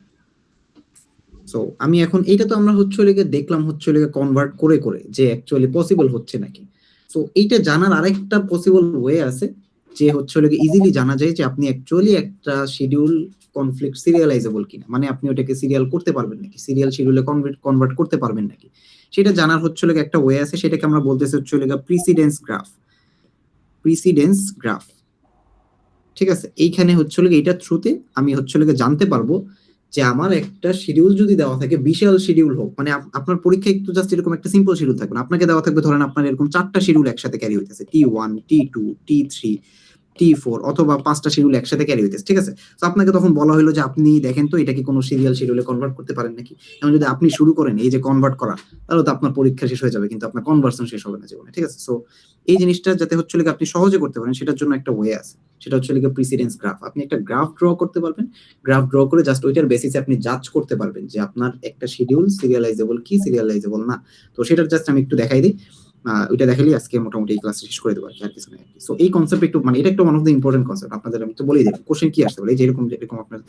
B: সো আমি এখন এইটা তো আমরা হচ্ছে দেখলাম হচ্ছে কনভার্ট করে করে যে অ্যাকচুয়ালি পসিবল হচ্ছে নাকি। সো এইটা জানার আরেকটা পসিবল ওয়ে আছে, যে হচ্ছে ইজিলি জানা যায় যে আপনি অ্যাকচুয়ালি একটা শিডিউল কনফ্লিক্ট সিরিয়ালাইজেবল কিনা, মানে আপনি ওটাকে সিরিয়াল করতে পারবেন নাকি, সিরিয়াল শিডিউলে কনভার্ট করতে পারবেন নাকি, সেটা জানার হচ্ছে একটা ওয়ে আছে। সেটাকে আমরা বলতেছি হচ্ছে প্রিসিডেন্স গ্রাফ, প্রিসিডেন্স গ্রাফ, ঠিক আছে। এইখানে হচ্ছে এইটার থ্রুতে আমি হচ্ছে জানতে পারবো যে আমার একটা শিডিউল যদি দেওয়া থাকে, বিশাল শিডিউল হোক, মানে আপনার পরীক্ষায় একটু জাস্ট এরকম একটা সিম্পল শিডিউল থাকবে না, আপনাকে দেওয়া থাকবে ধরেন আপনার এরকম 4টা শিডিউল একসাথে ক্যারি হইতেছে, T1 T2 T3 T4, অথবা 5টা শিডিউল একসাথে ক্যারি হইতেছে, ঠিক আছে। তো আপনাকে তখন বলা হলো যে আপনি দেখেন তো এটা কি কোনো সিরিয়াল শিডিউলে কনভার্ট করতে পারেন নাকি। এবং যদি আপনি শুরু করেন এই যে কনভার্ট করা, তাহলে তো আপনার পরীক্ষা শেষ হয়ে যাবে, কিন্তু আপনার কনভার্সন শেষ হবে না জীবনে, ঠিক আছে। সো এই জিনিসটা যাতে হচ্ছে আপনি সহজে করতে পারেন, সেটার জন্য একটা ওয়ে আছে, সেটা হচ্ছে প্রিসিডেন্স গ্রাফ। আপনি একটা গ্রাফ ড্র করতে পারবেন, গ্রাফ ড্র করে জাস্ট ওইটার বেসিসে আপনি জাজ করতে পারবেন যে আপনার একটা শিডিউল সিরিয়ালাইজেবল কি সিরিয়ালাইজেবল না। তো সেটার জাস্ট আমি একটু দেখাই দিই, ওইটা দেখালেই আজকে মোটামুটি এই ক্লাস শেষ করে দেবো আর কিছু নেই। সো এই কনসেপ্ট একটু, মানে এটা একটা one of the important concept, আপনাদের আমি তো বলেই দেবো কোশ্চেন কি আসতে পারে, যেরকম যেরকম আপনার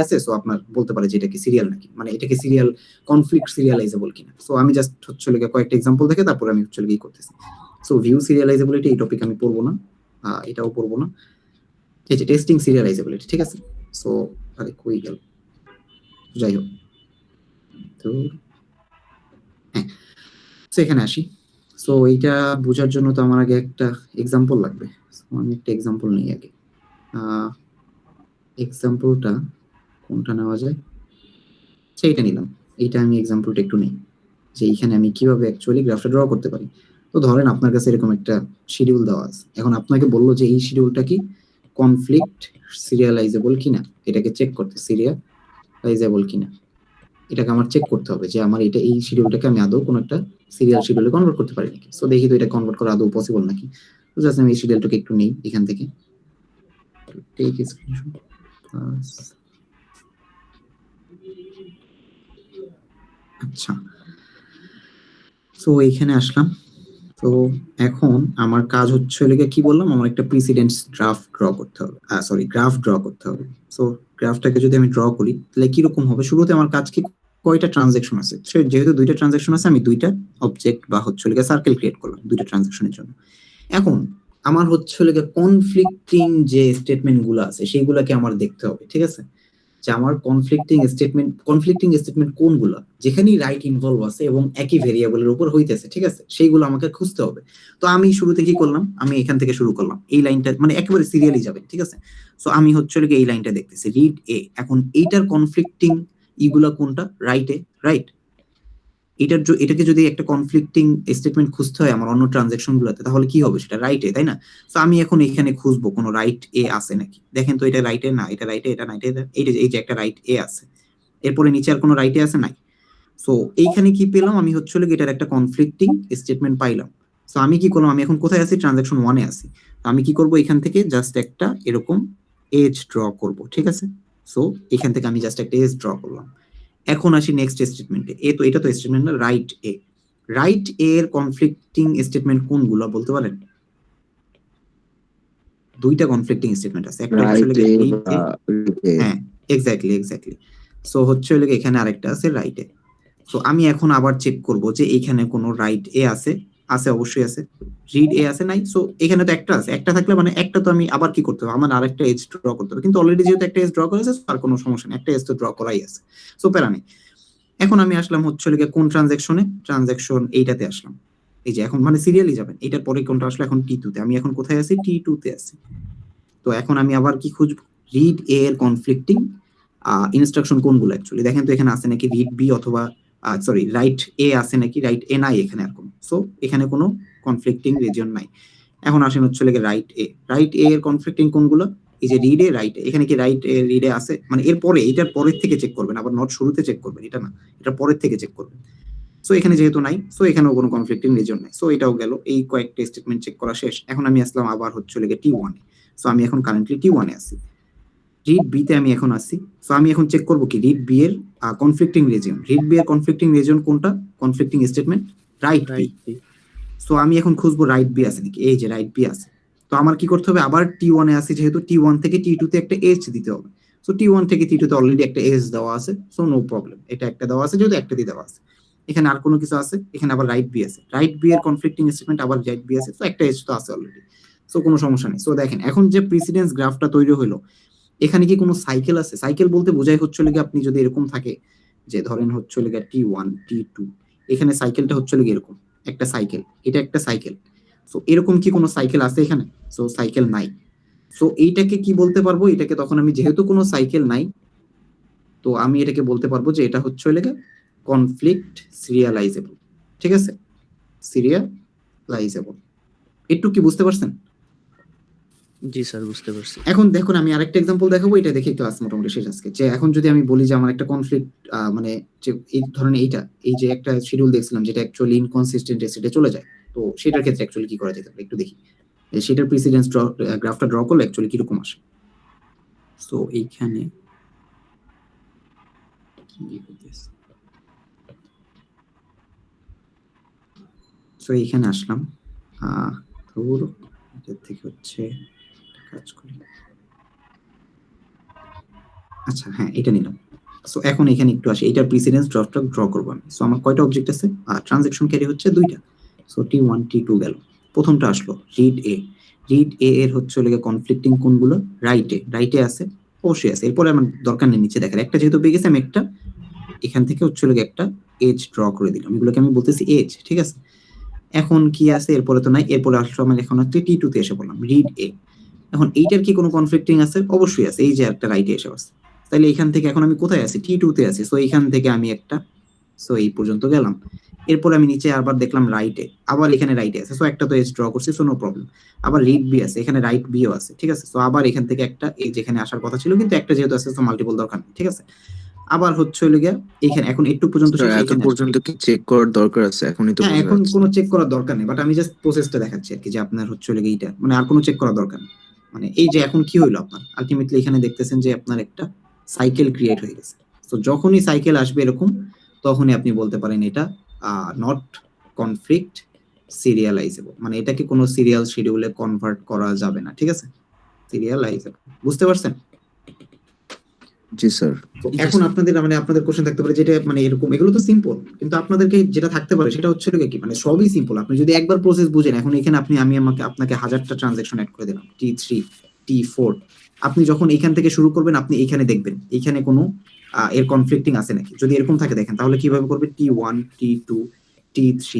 B: আছে। সো আপনার বলতে পারে যে এটা কি সিরিয়াল নাকি, মানে এটা কি সিরিয়াল কনফ্লিক্ট সিরিয়ালাইজেবল কিনা। সো আমি জাস্ট হচ্ছে কয়েকটা এক্সাম্পল দেখে তারপরে আমি হচ্ছে কি করতেছি। সো ভিউ সিরিয়ালাইজেবিলিটি এই টপিক আমি পড়বো না, এটাও পড়বো না। এই যে টেস্টিং সিরিয়ালাইজেবিলিটি, ঠিক আছে। সো আরে কই গেল, যাই হোক, তো হ্যাঁ, তো এখানে আসি। সো এইটা বোঝার জন্য তো আমার আগে একটা এক্সাম্পল লাগবে। So, আমি একটা এক্সাম্পল নিই আগে। এক্সাম্পলটা কোনটা নেওয়া যায়? সেইটা নিলাম। এইটা আমি এক্সাম্পলটা একটু নেই যে এইখানে আমি কিভাবে অ্যাকচুয়ালি গ্রাফটা ড্র করতে পারি। তো ধরেন আপনার কাছে এরকম একটা শিডিউল দেওয়া আছে। এখন আপনাকে বললো যে এই শিডিউলটা কি কনফ্লিক্ট সিরিয়ালাইজেবল কিনা, এটাকে চেক করতে, সিরিয়ালাইজেবল কিনা এটাকে আমার চেক করতে হবে যে আমার এটা এই শিডিউলটাকে আমি আদৌ কোনো একটা সিরিয়াল শিডিউলে কনভার্ট করতে পারি নাকি। সো দেখি তো এটা কনভার্ট করা আদৌ পসিবল নাকি। তো জাস্ট আমি এই শিডিউলটাকে একটু নেই এখান থেকে, টেক স্ক্রিনশট। আচ্ছা, সো এইখানে আসলাম। তো এখন আমার কাজ হচ্ছে লেগে কি বললাম, আমার একটা প্রিসিডেন্স গ্রাফ ড্র করতে হবে, সরি গ্রাফ ড্র করতে হবে। সো গ্রাফটাকে যদি আমি ড্র করি তাহলে কিরকম হবে, শুরুতে আমার কাজ কি, কয়টা ট্রানজাকশন আছে, যেহেতু দুইটা ট্রানজাকশন আছে আমি দুইটা অবজেক্ট বা হচ্ছে লেগে সার্কেল ক্রিয়েট করলাম দুইটা ট্রানজাকশনের জন্য। এখন আমার হচ্ছে লেগে কনফ্লিক্টিং যে স্টেটমেন্ট গুলো আছে সেইগুলোকে আমার দেখতে হবে, ঠিক আছে, যে আমার কনফ্লিক্টিং স্টেটমেন্ট কোনগুলো, যেখানেই রাইট ইনভলভ আছে এবং একই ভেরিয়েবলের উপর হইতেছে, ঠিক আছে, সেইগুলো আমাকে খুঁজতে হবে। তো আমি শুরুতে কি করলাম, আমি এখান থেকে শুরু করলাম, এই লাইনটা মানে একেবারে সিরিয়ালি যাবে, ঠিক আছে। সো আমি হচ্ছে এই লাইনটা দেখতেছি রিড এ। এখন এইটার কনফ্লিক্টিং ইগুলা কোনটা, রাইট এ, রাইট। এটাকে যদি একটা কনফ্লিক্টিং স্টেটমেন্ট খুঁজতে হয় আমার অন্য ট্রানজাকশন গুলোতে, তাহলে কি হবে, সেটা রাইট এ, তাই না। তো আমি এখন এখানে খুঁজবো কোনো রাইট এ আছে নাকি। দেখেন তো এটা রাইট এ না, এটা রাইট এ, এটা রাইট এ, এই যে একটা রাইট এ আছে, এরপরে নিচে আর কোনো রাইট এ আছে নাই। সো এইখানে কি পেলাম, আমি হচ্ছে এটার একটা কনফ্লিক্টিং স্টেটমেন্ট পাইলাম। সো আমি কি করলাম, আমি এখন কোথায় আছি, ট্রানজাকশন 1 এ আছি। তো আমি কি করব, এখান থেকে জাস্ট একটা এরকম এজ ড্র করব, ঠিক আছে। সো এখান থেকে আমি জাস্ট একটা এজ ড্র করলাম। এখন আসি নেক্সট স্টেটমেন্টে। তো এটা তো স্টেটমেন্ট না, রাইট এ। রাইট এ এর কনফ্লিক্টিং স্টেটমেন্ট কোনগুলো বলতে পারেন? দুইটা কনফ্লিক্টিং স্টেটমেন্ট আছে, একটা হচ্ছে রিড এ, হ্যাঁ এক্স্যাক্টলি। সো হচ্ছে এখানে আরেকটা আছে রাইট এ। সো আমি এখন আবার চেক করব যে এখানে কোনো রাইট এ আছে, অবশ্যই আছে। রিড এ আছে নাই, সো এখানে তো একটা আছে, একটা থাকলে মানে একটা তো আমি আবার কি করতে হবে, আমার আরেকটা এজ ড্র করতে হবে, কিন্তু অলরেডি যেহেতু একটা এজ ড্র করেছে আর কোনো সমস্যা নেই, একটা এজ তো ড্র করাই আছে, সো প্যারা নেই। এখন আমি আসলাম হচ্ছে কোন ট্রানজাকশনে, ট্রানজাকশন এইটাতে আসলাম। এই যে এখন মানে সিরিয়ালি যাবেন, এটার পরে কোনটা আসলে, এখন টি2 তে। আমি এখন কোথায় আছি, টি2 তে আছি। তো এখন আমি আবার কি খুঁজবো, রিড এ এর কনফ্লিক্টিং ইনস্ট্রাকশন কোনগুলো অ্যাকচুয়ালি, দেখেন তো এখানে আছে নাকি রিড বি অথবা সরি রাইট এ আছে নাকি, রাইট এ নাই এখানে আর কোনো। সো এখানে কোনো কনফ্লিক্টিং রিজিয়ন নাই। এখন আসেন হচ্ছে রাইট এ। রাইট এ এর কনফ্লিক্টিং কোনগুলো, এই যে রিড এ, রাইট এ, এখানে কি রাইট এ রিড এ আছে, মানে এর পরে, এটার পরের থেকে চেক করবেন, আবার নট শুরুতে চেক করবেন, এটা না, এটার পরের থেকে চেক করবেন। সো এখানে যেহেতু নাই, সো এখানেও কোনো কনফ্লিক্টিং রিজন নাই। সো এটাও গেল, এই কয়েকটা স্টেটমেন্ট চেক করা শেষ। এখন আমি আসলাম আবার হচ্ছে টি1 এ। সো আমি এখন কারেন্টলি টি1 এ আছি। রিড বি তে আমি এখন আছি। সো আমি এখন চেক করব কি রিড বি এর কনফ্লিক্টিং রিজন। রিড বি এর কনফ্লিক্টিং রিজন কোনটা, conflicting statement write B. So আমি এখন খুঁজবো রাইট বি আছে নাকি, এই যে রাইট বি আছে। তো আমার কি করতে হবে, আবার টি1 এ আছি যেহেতু, টি1 থেকে টি2 তে একটা এজ দিতে হবে। সো টি1 থেকে টি2 তে অলরেডি একটা এজ দেওয়া আছে, সো নো প্রবলেম, এটা একটা দেওয়া আছে যেহেতু, একটা দিয়ে দেওয়া আছে। এখানে আর কোনো কিছু আছে, এখানে আবার রাইট বি আছে, রাইট বি এর কনফ্লিক্টিং স্টেটমেন্ট আবার রাইট বি আছে, তো একটা এজ তো আছে অলরেডি, সো কোনো সমস্যা নেই। সো দেখেন এখন যে প্রিসিডেন্স গ্রাফটা তৈরি হলো, এখানে কি কোনো সাইকেল আছে? সাইকেল বলতে বোঝাই হচ্ছে লেগে, আপনি যদি এরকম থাকে যে ধরেন হচ্ছে লেগে টি1 টি2, এখানে সাইকেলটা হচ্ছে লেগে এরকম একটা সাইকেল, এটা একটা সাইকেল। সো এরকম কি কোনো সাইকেল আছে এখানে? সো সাইকেল নাই। সো এইটাকে কি বলতে পারবো, এটাকে তখন আমি যেহেতু কোনো সাইকেল নাই, তো আমি এটাকে বলতে পারবো যে এটা হচ্ছে লেগে কনফ্লিক্ট সিরিয়ালাইজেবল, ঠিক আছে, সিরিয়ালাইজেবল। একটু কি বুঝতে পারছেন?
E: জি স্যার, বুঝতে পারছি।
B: এখন দেখুন আমি আরেকটা এক্সাম্পল দেখাবো, এটা দেখে ক্লাস মোটামুটি শেষ আজকে। যে এখন যদি আমি বলি যে আমার একটা কনফ্লিক্ট, মানে যে এই ধরনের এইটা, এই যে একটা শিডিউল দেখছিলাম যেটা অ্যাকচুয়ালি ইনকনসিস্টেন্ট স্টেটে চলে যায়, তো সেটার ক্ষেত্রে অ্যাকচুয়ালি কি করা যেতে পারে একটু দেখি। সেটার প্রিসিডেন্স গ্রাফটা ড্র করলে অ্যাকচুয়ালি কিরকম আসে। সো এইখানে সো এইখানে আসলাম, ধরো এটার থেকে হচ্ছে কাজ করি, আচ্ছা হ্যাঁ এটা নিলাম। সো এখন এখানে একটু আসি, এটার প্রিসিডেন্স ড্রপটা ড্র করবো আমি। সো আমার কয়টা অবজেক্ট আছে, ট্রানজাকশন ক্যারি হচ্ছে দুইটা। সো টি1 টি2 গেল, প্রথমটা আসলো রিড এ। রিড এ এর হচ্ছে লেগে কনফ্লিক্টিং কোনগুলো, রাইট এ আছে, অবশ্যই আছে। এরপরে আমার দরকার নেই নিচে দেখার, একটা যেহেতু পেয়ে গেছে আমি একটা এখান থেকে হচ্ছে হলো গিয়ে একটা এজ ড্র করে দিলাম, এগুলোকে আমি বলতেছি এজ, ঠিক আছে। এখন কি আছে এরপরে তো নাই, এরপরে আসলে আমি এখন হচ্ছে টি টু তে এসে বললাম রিড এ। এখন এইটার কি কোনো কনফ্লিক্টিং আছে? অবশ্যই আছে, এই যে একটা রাইটে এসে বসছে, তাহলে এখান থেকে এখন আমি কোথায় আছি? টি টু তে আছি। সো এইখান থেকে আমি একটা, সো এই পর্যন্ত গেলাম। এরপর আমি নিচে আবার দেখলাম রাইটে, আবার এখানে রাইটে আছে, সো একটা তো এজ ড্র করছি, সো নো প্রবলেম। আবার রিড বি আছে, এখানে রাইট বিও আছে, ঠিক আছে। সো আবার এখান থেকে একটা এই যেখানে আসার কথা ছিল কিন্তু একটা যেহেতু আছে সো মাল্টিপল দরকার নেই, ঠিক আছে। আবার হচ্ছে হলো গিয়া এখানে এখন একটু পর্যন্ত
D: স্যার
B: শেষ,
D: এত
B: এখানে আসবো।
D: পর্যন্ত কি চেক করার দরকার আছে? এখনই তো
B: হ্যাঁ,
D: বোঝা
B: এখন
D: যাচ্ছে।
B: কোনো চেক করার দরকার নেই, বাট আমি জাস্ট প্রসেসটা দেখাচ্ছি আর কি, যে আপনার হচ্ছে হলো গিয়ে এইটা মানে আর কোনো চেক করার দরকার নেই। মানে এই যে এখন কি হইলো আপনার আলটিমেটলি এখানে দেখতেছেন যে আপনার একটা সাইকেল ক্রিয়েট হয়ে গেছে। তো যখনই সাইকেল আসবে এরকম, তখনই আপনি বলতে পারেন এটা নট কনফ্লিক্ট সিরিয়ালাইজেবল, মানে এটাকে কোনো সিরিয়াল শিডিউলে কনভার্ট করা যাবে না, ঠিক আছে। সিরিয়ালাইজেবল, বুঝতে পারছেন?
D: জি স্যার।
B: তো এখন আপনাদের মানে আপনাদের কোশ্চেন থাকতে পারে যেটা মানে এরকম, এগুলো তো সিম্পল, কিন্তু আপনাদেরকে যেটা থাকতে পারে সেটা হচ্ছে কি মানে সবই সিম্পল। আপনি যদি একবার প্রসেস বুঝেন, এখন এখানে আমি আপনাকে 1000টা ট্রানজাকশন অ্যাড করে দিলাম, T3 T4, আপনি যখন এখান থেকে শুরু করবেন আপনি এখানে দেখবেন এখানে কোনো এর কনফ্লিক্টিং আছে নাকি। যদি এরকম থাকে দেখেন, তাহলে কিভাবে করবে? T1 T2 T3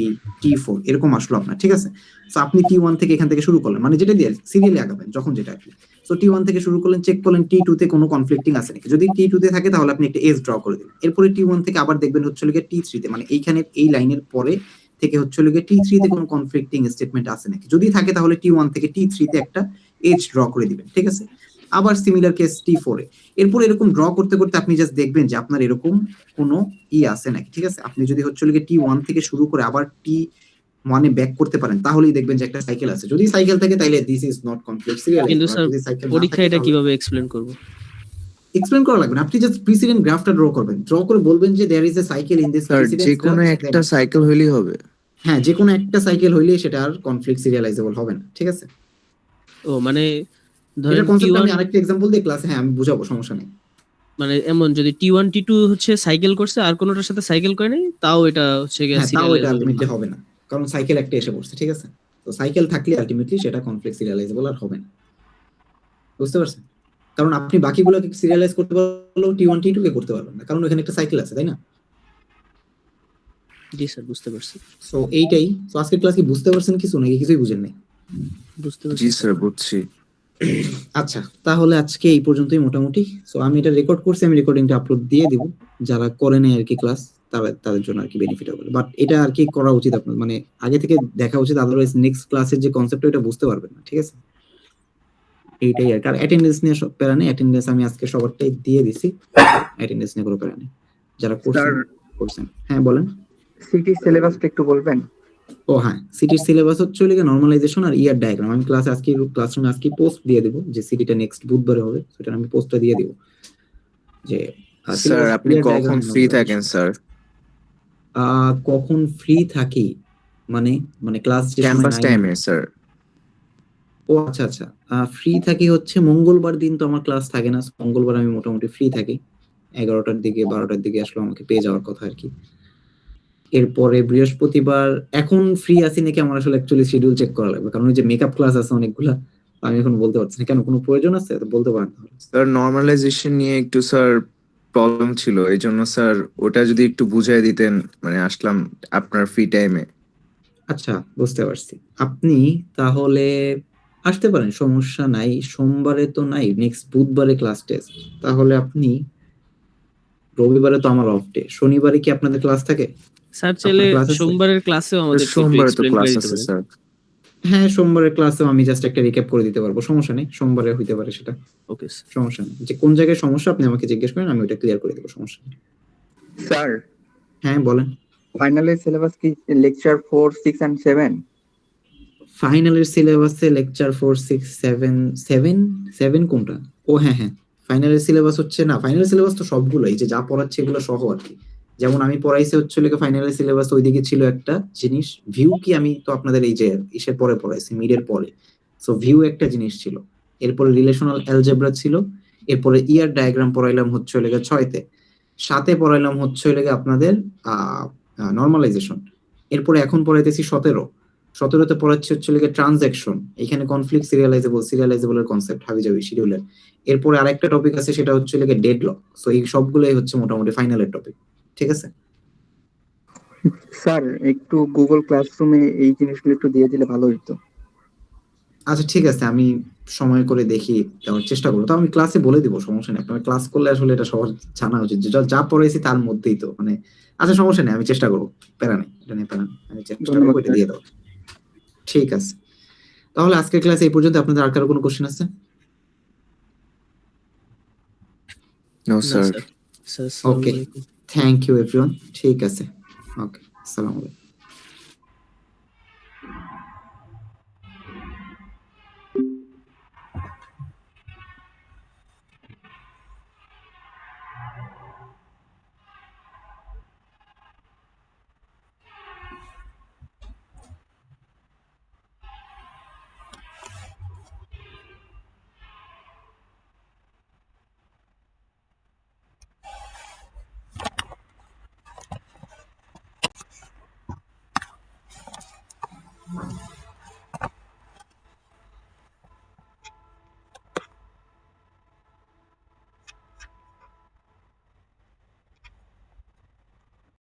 B: T4 এরকম আসলো আপনার, ঠিক আছে। তো আপনি T1 থেকে এখান থেকে শুরু করলেন, মানে যেটা দিয়ে সিরিয়ালি আগাবেন যখন যেটা আপনি। সো T1 থেকে শুরু করলেন, চেক করলেন T2 তে কোনো কনফ্লিক্টিং আছে নাকি। যদি T2 তে থাকে তাহলে আপনি একটা এজ ড্র করে দিলেন। এরপরে T1 থেকে আবার দেখবেন হচ্ছে লিগে T3 তে, মানে এইখানে এই লাইনের পরে থেকে হচ্ছে লিগে T3 তে কোনো কনফ্লিক্টিং স্টেটমেন্ট আছে নাকি। যদি থাকে তাহলে T1 থেকে T3 তে একটা এজ ড্র করে দিবেন, ঠিক আছে। আবার সিমিলার কেস T4 এ। এরপর এরকম ড্র করতে করতে আপনি জাস্ট দেখবেন যে আপনার এরকম কোনো আছে নাকি, ঠিক আছে। আপনি যদি হচ্ছে লিগে T1 থেকে শুরু করে আবার T1 এ ব্যাক করতে পারেন, তাহলেই দেখবেন যে একটা সাইকেল আছে। যদি সাইকেল থাকে তাহলে this is not complete serial.
E: কিন্তু স্যার
B: যদি সাইকেল না
E: পরীক্ষায়
B: থাকে
E: এটা
B: তাহলে
E: কিভাবে এক্সপ্লেন করব?
B: এক্সপ্লেন করা লাগবে না, আপনি জাস্ট প্রিসিডেন্ট গ্রাফটা ড্র করবেন, ড্র করে বলবেন যে there is a cycle in this
D: sir
B: precedent
D: যে কোনো
B: গ্রাফ।
D: একটা সাইকেল হইলেই হবে?
B: হ্যাঁ, যে কোনো একটা সাইকেল হইলে সেটা আর কনফ্লিক্ট সিরিয়ালাইজেবল হবে না, ঠিক আছে।
E: ও মানে
B: এটা
E: ধরেন
B: কনসেপ্ট
E: T1
B: আমি আরেকটা एग्जांपल দিয়ে ক্লাসে হ্যাঁ আমি বুঝাবো, সমস্যা নেই।
E: মানে এমন যদি T1 T2 হচ্ছে সাইকেল করছে আর কোনোটার সাথে সাইকেল করে নাই, তাও এটা হচ্ছে
B: হ্যাঁ, তাও এটা
E: সিরিয়ালাইজেবল
B: আলটিমেটলি
E: না।
B: হবে না, কারণ সাইকেল একটা এসে পড়ছে, ঠিক আছে। তো সাইকেল থাকলে আলটিমেটলি সেটা কনফ্লিক্ট সিরিয়ালাইজেবল আর হবে না, বুঝতে পারছেন? কারণ আপনি বাকিগুলোকে সিরিয়ালাইজ করতে পারলেও T1 T2 কে করতে পারবেন না, কারণ ওখানে একটা সাইকেল আছে, তাই না?
E: জি স্যার, বুঝতে পারছি।
B: সো এইটাই। সো আজকের ক্লাস কি বুঝতে পারছেন কিছু নাকি কিছুই বুঝেন নাই?
E: বুঝতে
D: জি
E: পারছি
D: স্যার বুঝছি।
B: আচ্ছা, তাহলে আজকে এই পর্যন্তই মোটামুটি। সো আমি এটা রেকর্ড করছি, আমি রেকর্ডিংটা আপলোড দিয়ে দিব, যারা করে নাই আর কি ক্লাস তাদের জন্য আর কি বেনিফিট হবে। বাট এটা আর কি করা উচিত আপনার, মানে আগে থেকে দেখা উচিত, আদারওয়াইজ নেক্সট ক্লাসের যে কনসেপ্ট এটা বুঝতে পারবেন না, ঠিক আছে। এইটাই আর কি। আর অ্যাটেন্ডেন্স নিয়ে সব প্যারা নেই, অ্যাটেন্ডেন্স আমি আজকে সবারটাই দিয়ে দিছি, অ্যাটেন্ডেন্স নিয়ে কোনো প্যারা নেই, যারা করছেন করছেন। হ্যাঁ বলেন।
F: সিটি সিলেবাসটা একটু বলবেন?
B: ও হ্যাঁ, সিটির সিলেবাস হচ্ছে ওইদিকে নরমালাইজেশন আর ইয়ার ডায়াগ্রাম। আমি ক্লাসরুমে আজকে পোস্ট দিয়ে দেবো যে সিটিটা নেক্সট বুধবারে হবে, সেটা আমি পোস্টটা দিয়ে দিব যে
D: স্যার আপনি কখন ফ্রি থাকেন স্যার?
B: কখন ফ্রি থাকি মানে মানে ক্লাস যে সময়
D: ক্যাম্পাস
B: নাই।
D: টাইমে স্যার।
B: ও আচ্ছা আচ্ছা, ফ্রি থাকি হচ্ছে মঙ্গলবার দিন তো আমার ক্লাস থাকে না, মঙ্গলবার আমি মোটামুটি ফ্রি থাকি 11টার দিকে 12টার দিকে আসলে আমাকে পেয়ে যাওয়ার কথা আর কি। এরপরে বৃহস্পতিবার এখন ফ্রি আছি নাকি আমার আসলে অ্যাকচুয়ালি শিডিউল চেক করা লাগবে, কারণ ওই যে মেকআপ ক্লাস আছে অনেকগুলা, আমি এখন বলতে পারছি না। কেন, কোনো প্রয়োজন আছে? তো বলতে পারেন তাহলে।
D: স্যার নরমালাইজেশন নিয়ে একটু স্যার প্রবলেম ছিল, এই জন্য স্যার ওটা যদি একটু বুঝাই দিতেন, মানে আসলাম আপনার ফ্রি টাইমে।
B: আচ্ছা, বুঝতে পারছি। আপনি তাহলে আসতে পারেন, সমস্যা নাই। সোমবারে তো নাই, নেক্সট বুধবারে ক্লাস টেস্ট। তাহলে আপনি রবিবারে তো আমার অফ ডে, শনিবারে কি আপনাদের ক্লাস থাকে?
E: স্যার চাইলে
B: আপনার class আছে?
E: সোমবারের ক্লাসেও আমাদের একটু
D: সোমবারে তো
E: এক্সপ্লেন
D: ক্লাস
E: করে দিতে
D: আছে
E: পারেন।
D: স্যার।
B: হ্যাঁ, সোমবারের ক্লাসেও আমি জাস্ট একটা রিক্যাপ করে দিতে পারবো, সমস্যা নেই। সোমবারে হইতে পারে সেটা,
E: ওকে
B: সমস্যা নেই। যে কোন জায়গায় সমস্যা আপনি আমাকে জিজ্ঞেস করেন, আমি ওটা ক্লিয়ার করে দেবো, সমস্যা নেই।
F: স্যার
B: হ্যাঁ বলেন।
F: ফাইনালের সিলেবাস কি লেকচার 4, 6 and 7?
B: ফাইনালের সিলেবাসে লেকচার 4, 6, 7 কোনটা? ও হ্যাঁ হ্যাঁ, ফাইনালের সিলেবাস হচ্ছে না, ফাইনালের সিলেবাস তো সবগুলোই, যে যা পড়াচ্ছে এগুলো সহ আর কি। যেমন আমি পড়াইছি হচ্ছে লেগে ফাইনালের সিলেবাস, ওইদিকে ছিল একটা জিনিস ভিউ, কি আমি তো আপনাদের এই যে ইসের পরে পড়াইছি, মিডের পরে। সো ভিউ একটা জিনিস ছিল, এরপরে রিলেশনাল অ্যালজেব্রা ছিল, এরপরে ইয়ার ডায়াগ্রাম পড়াইলাম হচ্ছে লেগে 6তে, 7এ পড়াইলাম হচ্ছে লেগে আপনাদের নরমালাইজেশন, এরপরে এখন পড়াইতেছি 17। 17তে পড়াচ্ছি হচ্ছে ট্রানজ্যাকশন, এখানে কনফ্লিক্ট, সিরিয়ালাইজেবলের কনসেপ্ট, হাবিজাবি শিডিউলের। এরপরে আরেকটা টপিক আছে, সেটা হচ্ছে ডেডলক। সো এই সবগুলোই হচ্ছে মোটামুটি ফাইনালের টপিক। ঠিক আছে?
F: স্যার একটু গুগল ক্লাসরুমে এই জিনিসগুলো একটু দিয়ে দিলে ভালো হতো।
B: আচ্ছা ঠিক আছে, আমি সময় করে দেখি, দেওয়ার চেষ্টা করবো। তো আমি ক্লাসে বলে দিব, সমস্যা নেই। আপনার ক্লাস করলে আসলে এটা সবার জানা উচিত যে যা পড়াইছি তার মধ্যেই তো মানে। আচ্ছা সমস্যা নেই, আমি চেষ্টা করবো, প্যারা নেই, এটা নিয়ে প্যারা নেই, আমি চেষ্টা করবো
F: ধন্যবাদ
B: এটা
F: স্যার।
B: দিয়ে দেবো। ঠিক আছে, তাহলে আজকের ক্লাস এই পর্যন্ত। আপনাদের আর কারো কোনো কোশ্চেন আছে?
D: নো
E: না
D: স্যার।
E: স্যার। স্যার আসসালামু
B: ওকে,
E: আলাইকুম।
B: Thank you everyone. ঠিক আছে, ওকে, আসসালামু আলাইকুম।